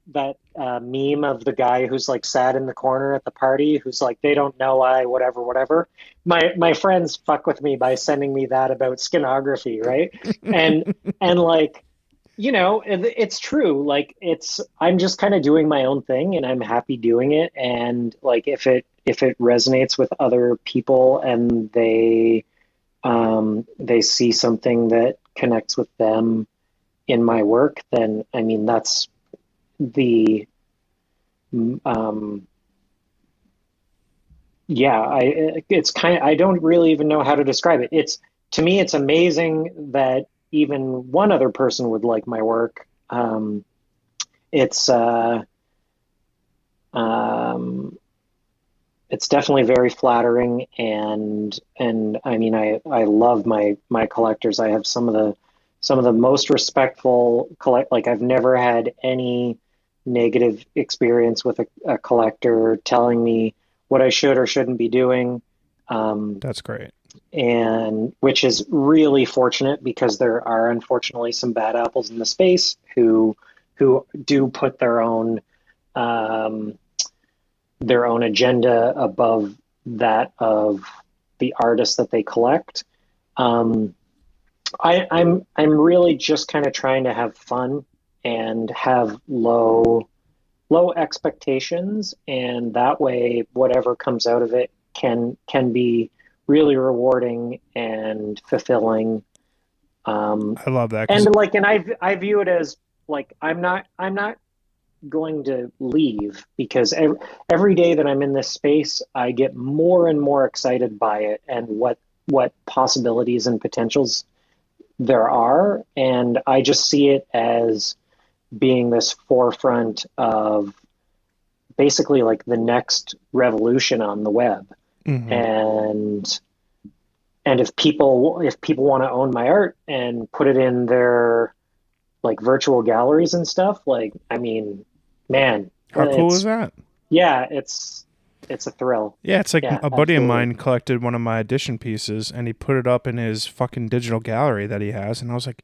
meme of the guy who's like sat in the corner at the party who's like they don't know I whatever whatever. My friends fuck with me by sending me that about scanography, right? And like it's true. Like I'm just kind of doing my own thing and I'm happy doing it. And like if it resonates with other people and they see something that connects with them in my work, then I mean that's the um yeah, it's kind of I don't really even know how to describe it. It's to me it's amazing that even one other person would like my work. It's um, it's definitely very flattering, and I mean I love my collectors. I have some of the most respectful collect. Like I've never had any negative experience with a collector telling me what I should or shouldn't be doing. Um, That's great. and which is really fortunate because there are unfortunately some bad apples in the space who do put um, their own agenda above that of the artists that they collect. I'm really just kind of trying to have fun and have low expectations, and that way whatever comes out of it can be really rewarding and fulfilling. I love that because And like, and I view it as like I'm not going to leave because every day that I'm in this space, I get more and more excited by it and what possibilities and potentials there are, and I just see it as being this forefront of basically like the next revolution on the web. hmm And if people want to own my art and put it in their like virtual galleries and stuff, like I mean, man, how cool is it's that? yeah, it's a thrill. Yeah, it's like Yeah, a buddy of absolutely. mine collected one of my edition pieces and he put it up in his fucking digital gallery that he has. And I was like,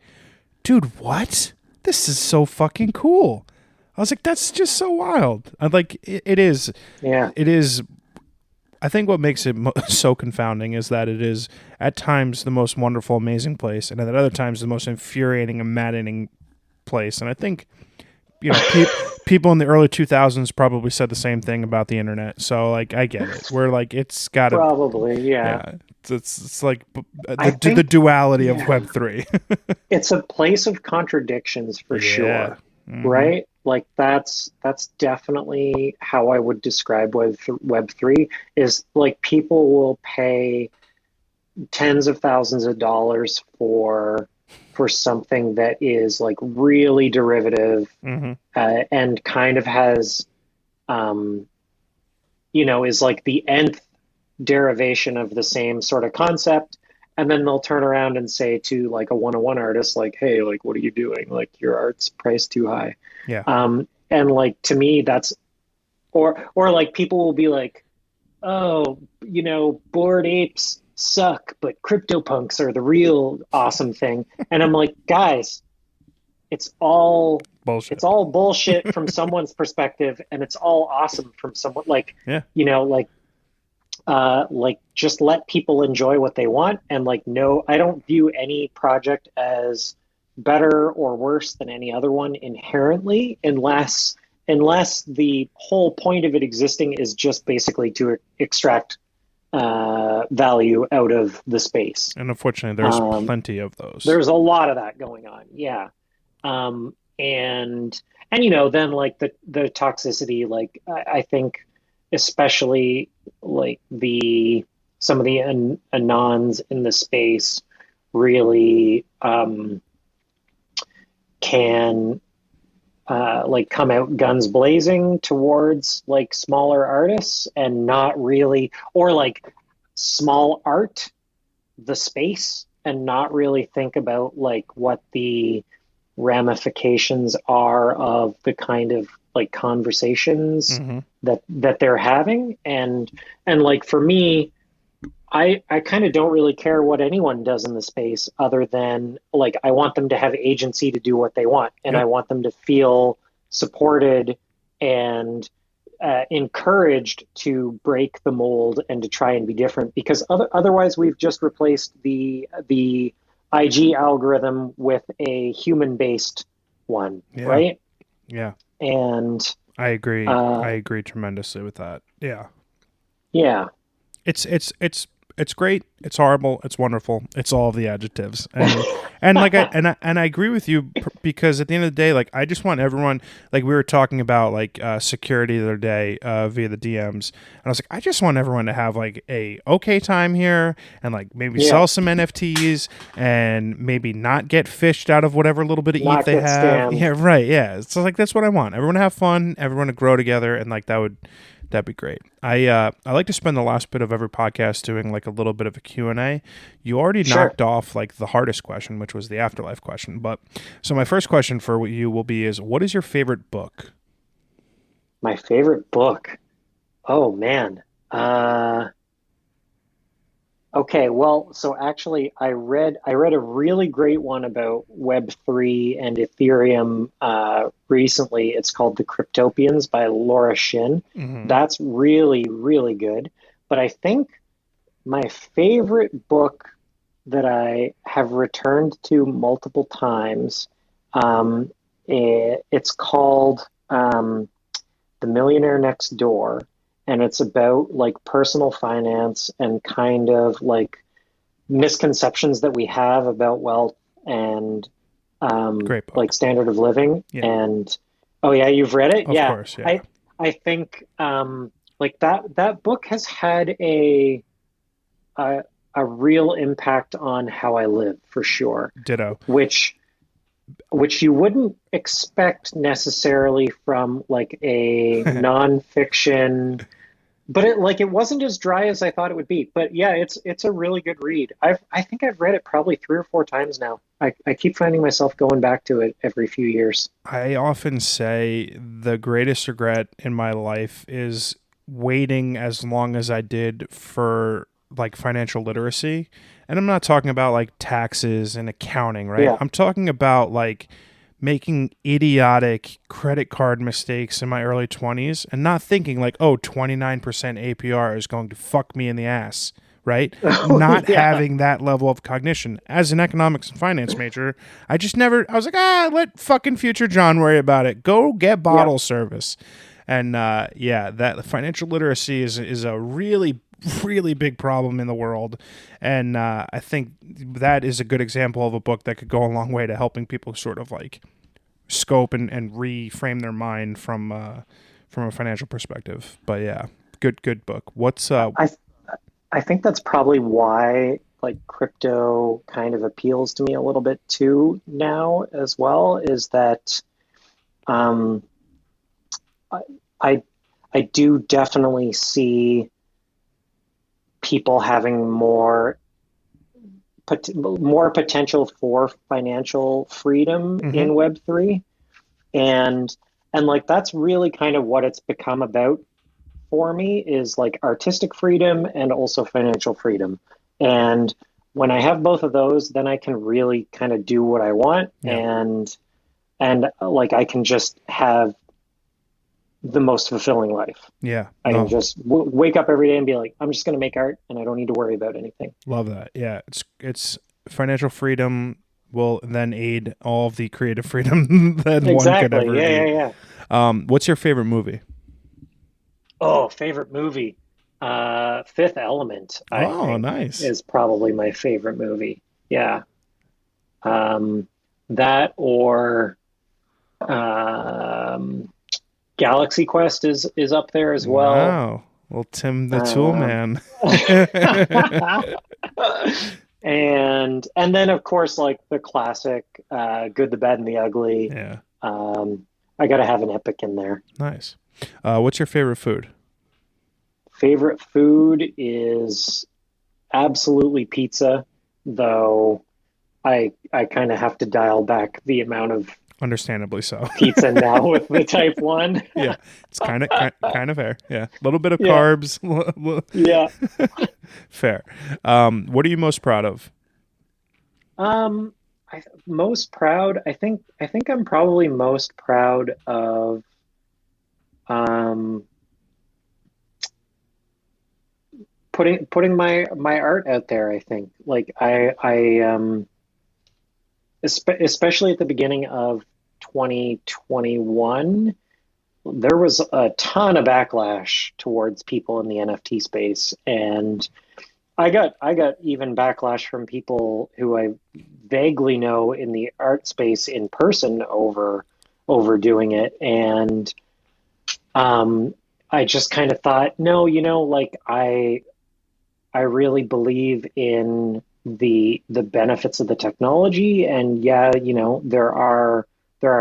dude, what? This is so fucking cool. I was like, that's just so wild. I like it is. Yeah. It is. I think what makes it so confounding is that it is at times the most wonderful, amazing place, and at other times the most infuriating and maddening place. And I think people in the early 2000s probably said the same thing about the internet. So like I get it. We're like it's got to Probably, yeah. yeah. It's like I the think, duality of yeah, Web 3. it's a place of contradictions for Yeah. sure, Mhm. right? Like that's definitely how I would describe Web3 is like people will pay tens of thousands of dollars for something that is like really derivative, Mhm. and kind of has um, is like the nth derivation of the same sort of concept. And then they'll turn around and say to like a one-on-one artist, like, hey, like, what are you doing? Like, your art's priced too high. Yeah. And like, to me, that's, or like people will be like, oh, Bored Apes suck, but CryptoPunks are the real awesome thing. And I'm like, guys, it's all it's Bullshit. all bullshit from someone's perspective, and it's all awesome from someone like, Yeah. like just let people enjoy what they want. And like, no, I don't view any project as better or worse than any other one inherently, unless the whole point of it existing is just basically to extract value out of the space. And unfortunately, there's um, plenty of those. there's a lot of that going on, yeah. And then like the toxicity, like I think especially like the some of the anons in the space really can like come out guns blazing towards like smaller artists and not really, or like small art, the space, and not really think about like what the ramifications are of the kind of like conversations hmm that they're having. And like for me, I kind of don't really care what anyone does in the space, other than like I want them to have agency to do what they want, and I Yep. want them to feel supported and encouraged to break the mold and to try and be different, because otherwise we've just replaced the IG algorithm with a human based one, Yeah. right? Yeah. And I agree. uh, I agree tremendously with that. Yeah. yeah, It's great. It's horrible. It's wonderful. It's all of the adjectives. And like I agree with you because at the end of the day, like I just want everyone, like we were talking about like security the other day via the DMs, and I was like, I just want everyone to have like a okay time here and like maybe yeah, sell some NFTs and maybe not get fished out of whatever little bit of ETH not they get have. scammed. Yeah, right. Yeah. So like that's what I want. Everyone to have fun. Everyone to grow together, and like that'd be great. I like to spend the last bit of every podcast doing like a little bit of a Q&A. You already Sure. knocked off like the hardest question, which was the afterlife question. But so my first question for you will be is what is your favorite book? My favorite book. Oh man. Okay, well, so actually, I read a really great one about Web3 and Ethereum recently. It's called The Cryptopians by Laura Shin. Hmm. That's really, really good. But I think my favorite book that I have returned to multiple times, um, it's called The Millionaire Next Door, and it's about like personal finance and kind of like misconceptions that we have about wealth and Great book. like standard of living. Yeah, And oh yeah, you've read it? of Yeah. course. Yeah. I think like that book has had a a real impact on how I live for sure, Ditto. which which you wouldn't expect necessarily from like a nonfiction, but it wasn't as dry as I thought it would be. But yeah, it's a really good read. I think I've read it probably 3 or 4 times now. I keep finding myself going back to it every few years. I often say the greatest regret in my life is waiting as long as I did for like financial literacy. And I'm not talking about like taxes and accounting, right? Yeah. I'm talking about like making idiotic credit card mistakes in my early 20s and not thinking like, oh, 29% APR is going to fuck me in the ass, right? Oh Not yeah. having that level of cognition. As an economics and finance major, I just never, I was like, let fucking future John worry about it. Go get Yeah. bottle service. And yeah, that financial literacy is a really, really big problem in the world. And I think that is a good example of a book that could go a long way to helping people sort of like scope and reframe their mind from a financial perspective. But yeah, good book. What's I I think that's probably why like crypto kind of appeals to me a little bit too now as well, is that um I I, I do definitely see people having more potential for financial freedom mm-hmm. in Web3, and like that's really kind of what it's become about for me, is like artistic freedom and also financial freedom. And when I have both of those, then I can really kind of do what I want, Yeah, and like I can just have the most fulfilling life. yeah, I can no, just wake up every day and be like, I'm just going to make art and I don't need to worry about anything. love that. Yeah, it's financial freedom will then aid all of the creative freedom that one could Exactly. ever Yeah, yeah, need. yeah. What's your favorite movie? Oh, favorite movie. Fifth Element, I Oh, think, nice. is probably my favorite movie. Yeah. Um, that or um, Galaxy Quest is up there as well. Wow. Well, Tim the Tool Um, Man. and then of course like the classic Good, the Bad, and the Ugly. Yeah, I gotta have an epic in there. nice. What's your favorite food? Favorite food is absolutely pizza, though I kind of have to dial back the amount of Understandably so. pizza now with the type 1. Yeah, it's kind of fair. Yeah, a little bit of Yeah, carbs. yeah. Fair. What are you most proud of? Um, Most proud, I think I'm probably most proud of um putting my art out there. I think like especially at the beginning of 2021, there was a ton of backlash towards people in the NFT space, and I got even backlash from people who I vaguely know in the art space in person over doing it. And um I just kind of thought, no, like I really believe in the benefits of the technology, and yeah, there are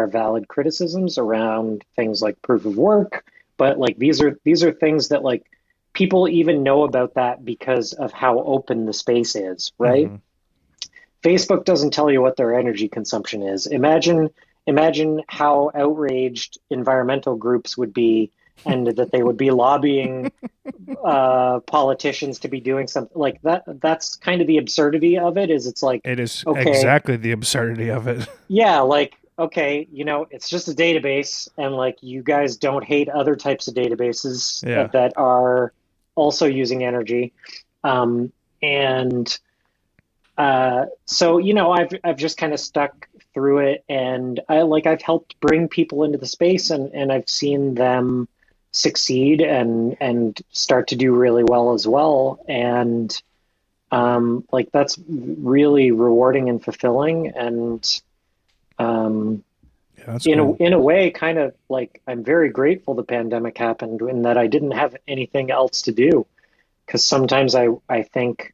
valid criticisms around things like proof of work, but like these are things that like people even know about that because of how open the space is, right? Hmm. Facebook doesn't tell you what their energy consumption is. Imagine how outraged environmental groups would be and that they would be lobbying politicians to be doing something like that. That's kind of the absurdity of it, is it's like, It is okay, exactly the absurdity of it. yeah, like, okay, it's just a database, and like you guys don't hate other types of databases Yeah. that are also using energy. And so, I've just kind of stuck through it, and I've helped bring people into the space, and I've seen them succeed and start to do really well as well. And like that's really rewarding and fulfilling. And um, Yeah, that's in cool. a way, kind of like I'm very grateful the pandemic happened, in that I didn't have anything else to do. Because sometimes I think,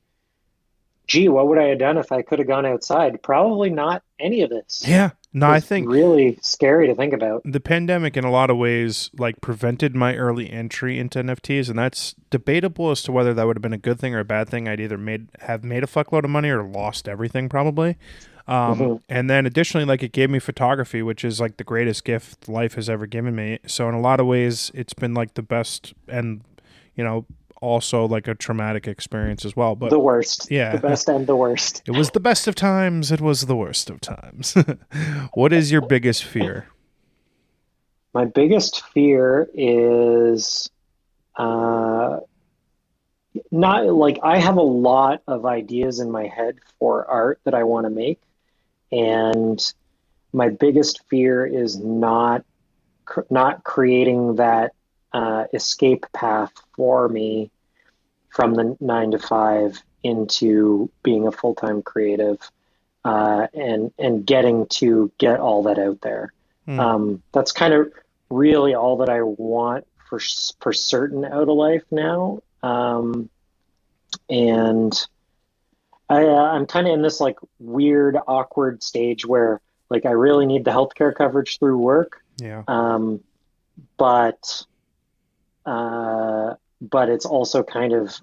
gee, what would I have done if I could have gone outside? Probably not any of this. Yeah. No, It I was think really scary to think about. the pandemic in a lot of ways like prevented my early entry into NFTs, and that's debatable as to whether that would have been a good thing or a bad thing. I'd either have made a fuckload of money or lost everything probably. Hmm. And then additionally, like it gave me photography, which is like the greatest gift life has ever given me. So in a lot of ways, it's been like the best, and you know, also like a traumatic experience as well. But The worst, the yeah, best and the worst. it was the best of times. It was the worst of times. What is your biggest fear? My biggest fear is uh, not like I have a lot of ideas in my head for art that I want to make. And my biggest fear is not creating that escape path for me from the 9 to 5 into being a full-time creative, and getting to get all that out there. Hmm. That's kind of really all that I want for certain out of life now. And I'm kind of in this like weird, awkward stage where like I really need the healthcare coverage through work, Yeah. um, but but it's also kind of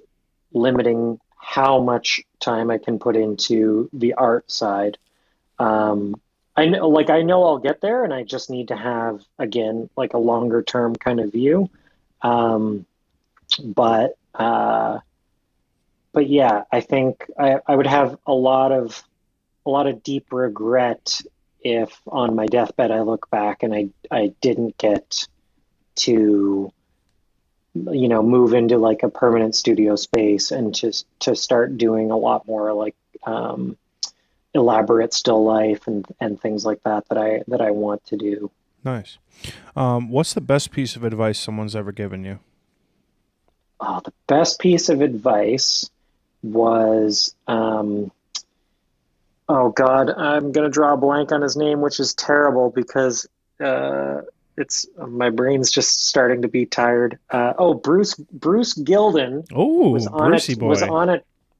limiting how much time I can put into the art side. Um, I know I'll get there, and I just need to have again like a longer term kind of view. Um, but yeah, I think I would have a lot of deep regret if on my deathbed I look back and I didn't get to move into like a permanent studio space and just to start doing a lot more like elaborate still life and things like that I want to do. Nice. What's the best piece of advice someone's ever given you? Oh, the best piece of advice was oh God, I'm gonna draw a blank on his name, which is terrible because it's my brain's just starting to be tired. Oh, Bruce Gilden was Oh, on Brucey it boy.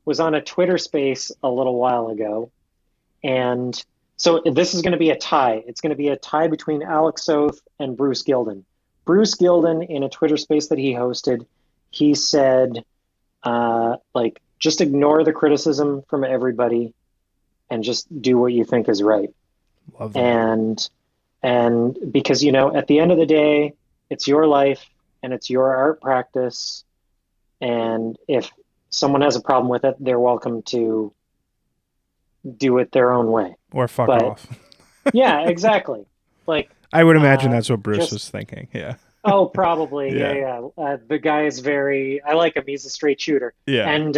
was on a Twitter space a little while ago, and so this is going to be a tie. It's going to be a tie between Alex Soth and Bruce Gilden. Bruce Gilden, in a Twitter space that he hosted, he said, like, just ignore the criticism from everybody and just do what you think is right. Love that. And because at the end of the day, it's your life and it's your art practice. And if someone has a problem with it, they're welcome to do it their own way. Or fuck But off. yeah, exactly. Like, I would imagine that's what Bruce just was thinking. Yeah. oh, probably, yeah, Yeah. yeah. The guy is very. I like him. He's a straight shooter. Yeah. And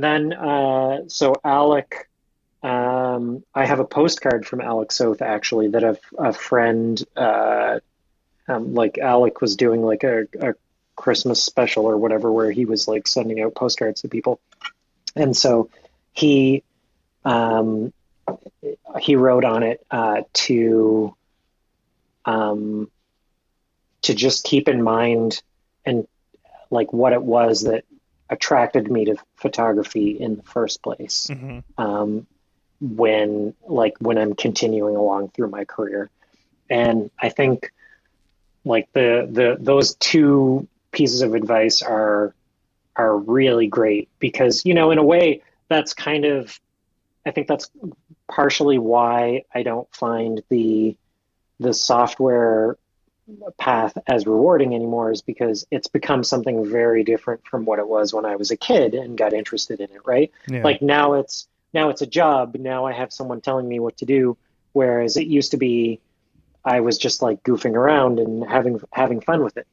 then so Alec, I have a postcard from Alex Soth actually that a friend, like Alec was doing like a Christmas special or whatever where he was like sending out postcards to people, and so he um, he wrote on it um, to just keep in mind and like what it was that attracted me to photography in the first place. Hmm. When I'm continuing along through my career. And I think like the those two pieces of advice are really great because, in a way that's kind of I think that's partially why I don't find the software path as rewarding anymore is because it's become something very different from what it was when I was a kid and got interested in it, right? Yeah. Like now it's a job. Now I have someone telling me what to do, whereas it used to be I was just like goofing around and having fun with it.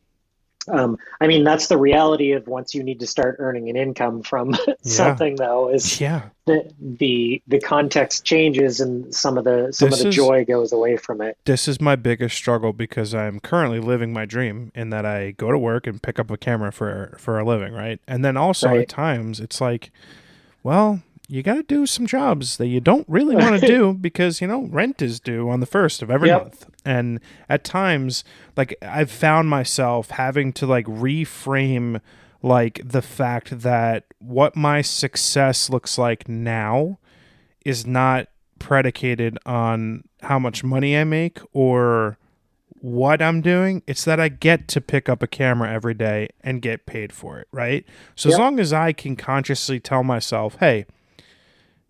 I mean, that's the reality of once you need to start earning an income from Yeah. something, though, is Yeah. the context changes and some of This the is joy goes away from it. this is my biggest struggle because I'm currently living my dream in that I go to work and pick up a camera for a living, right? And then also at Right. times it's like, well, you got to do some jobs that you don't really want to do because, rent is due on the first of every Yep. month. And at times, like, I've found myself having to, like, reframe, like, the fact that what my success looks like now is not predicated on how much money I make or what I'm doing. It's that I get to pick up a camera every day and get paid for it, right? So as Yep. long as I can consciously tell myself, hey,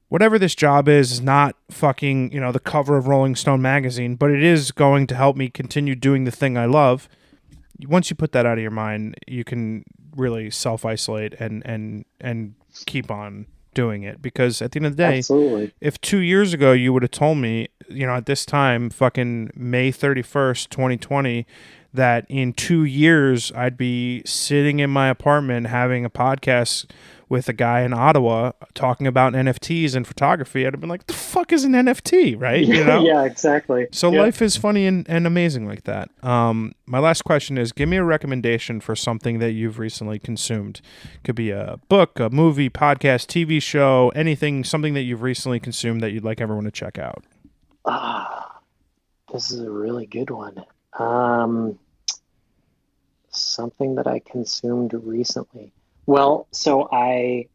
whatever this job is not fucking, the cover of Rolling Stone magazine, but it is going to help me continue doing the thing I love. Once you put that out of your mind, you can really self-isolate and keep on doing it, because at the end of the day, Absolutely. if 2 years ago you would have told me, at this time, fucking May 31st, 2020, that in 2 years I'd be sitting in my apartment having a podcast with a guy in Ottawa talking about NFTs and photography, I'd have been like, the fuck is an NFT, right? Yeah, yeah, exactly. So Yep. life is funny and amazing like that. My last question is, give me a recommendation for something that you've recently consumed. Could be a book, a movie, podcast, TV show, anything, something that you've recently consumed that you'd like everyone to check out. Ah, this is a really good one. Um, Something that I consumed recently. Well, so I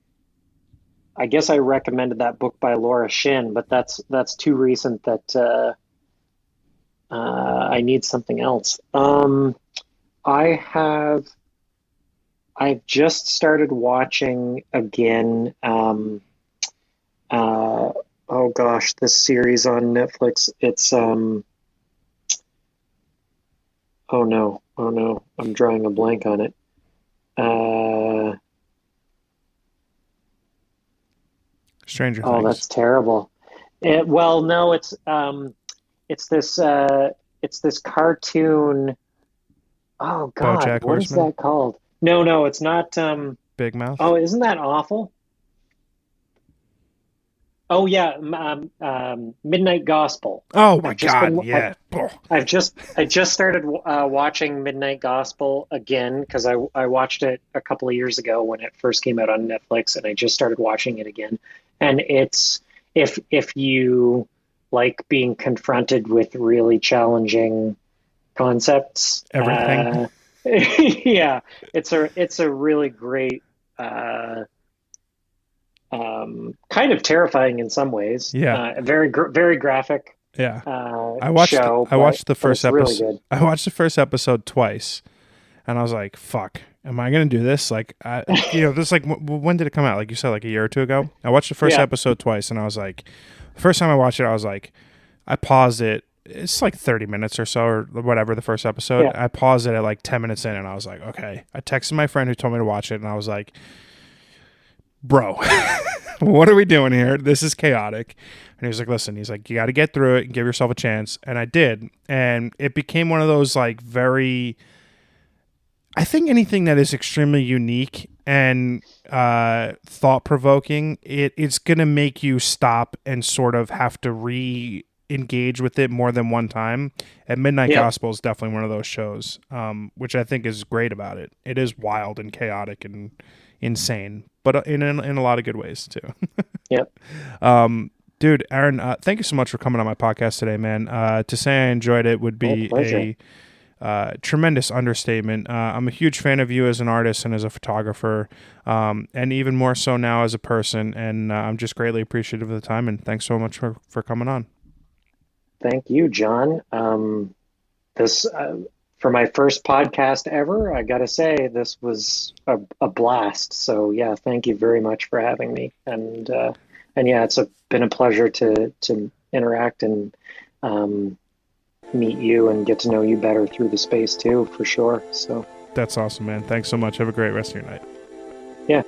guess I recommended that book by Laura Shin, but that's too recent that I need something else. I have I've just started watching again. Uh, oh gosh, this series on Netflix. It's oh no, I'm drawing a blank on it. Uh, Stranger oh, Things. that's terrible. Well, no, it's this it's this cartoon. Oh God, BoJack what is Horseman. that called? No, no, it's not. Big Mouth. Oh, isn't that awful? Oh yeah, Midnight Gospel. Oh my I've just God. been Yeah. Oh. I just started watching Midnight Gospel again because I watched it a couple of years ago when it first came out on Netflix, and I just started watching it again. And it's if you like being confronted with really challenging concepts, Everything. yeah, it's a really great. Uh, Kind of terrifying in some ways. Yeah. Very graphic Yeah. uh, I watched show, I watched the but first it's really episode. good. I watched the first episode twice, and I was like, "Fuck, am I gonna do this?" Like, this like when did it come out? Like you said, like a year or two ago. I watched the first Yeah, episode twice, and I was like, the first time I watched it, I was like, I paused it. It's like 30 minutes or so, or whatever. The first episode, yeah, I paused it at like 10 minutes in, and I was like, okay. I texted my friend who told me to watch it, and I was like, bro, what are we doing here? This is chaotic. And he was like, listen, he's like, you got to get through it and give yourself a chance. And I did. And it became one of those like very, I think anything that is extremely unique and thought provoking, it's going to make you stop and sort of have to engage with it more than one time. And Midnight yeah, Gospel is definitely one of those shows, which I think is great about it. It is wild and chaotic and insane, but in a lot of good ways too. yeah. Dude, Aaron, thank you so much for coming on my podcast today, man. To say I enjoyed it would My be pleasure. tremendous understatement. I'm a huge fan of you as an artist and as a photographer, and even more so now as a person. And I'm just greatly appreciative of the time. And thanks so much for coming on. Thank you, John. This For my first podcast ever, I gotta say this was a blast. So yeah, thank you very much for having me. And yeah, been a pleasure to interact and um, meet you and get to know you better through the space too, for sure. So That's awesome, man. Thanks so much. Have a great rest of your night. yeah.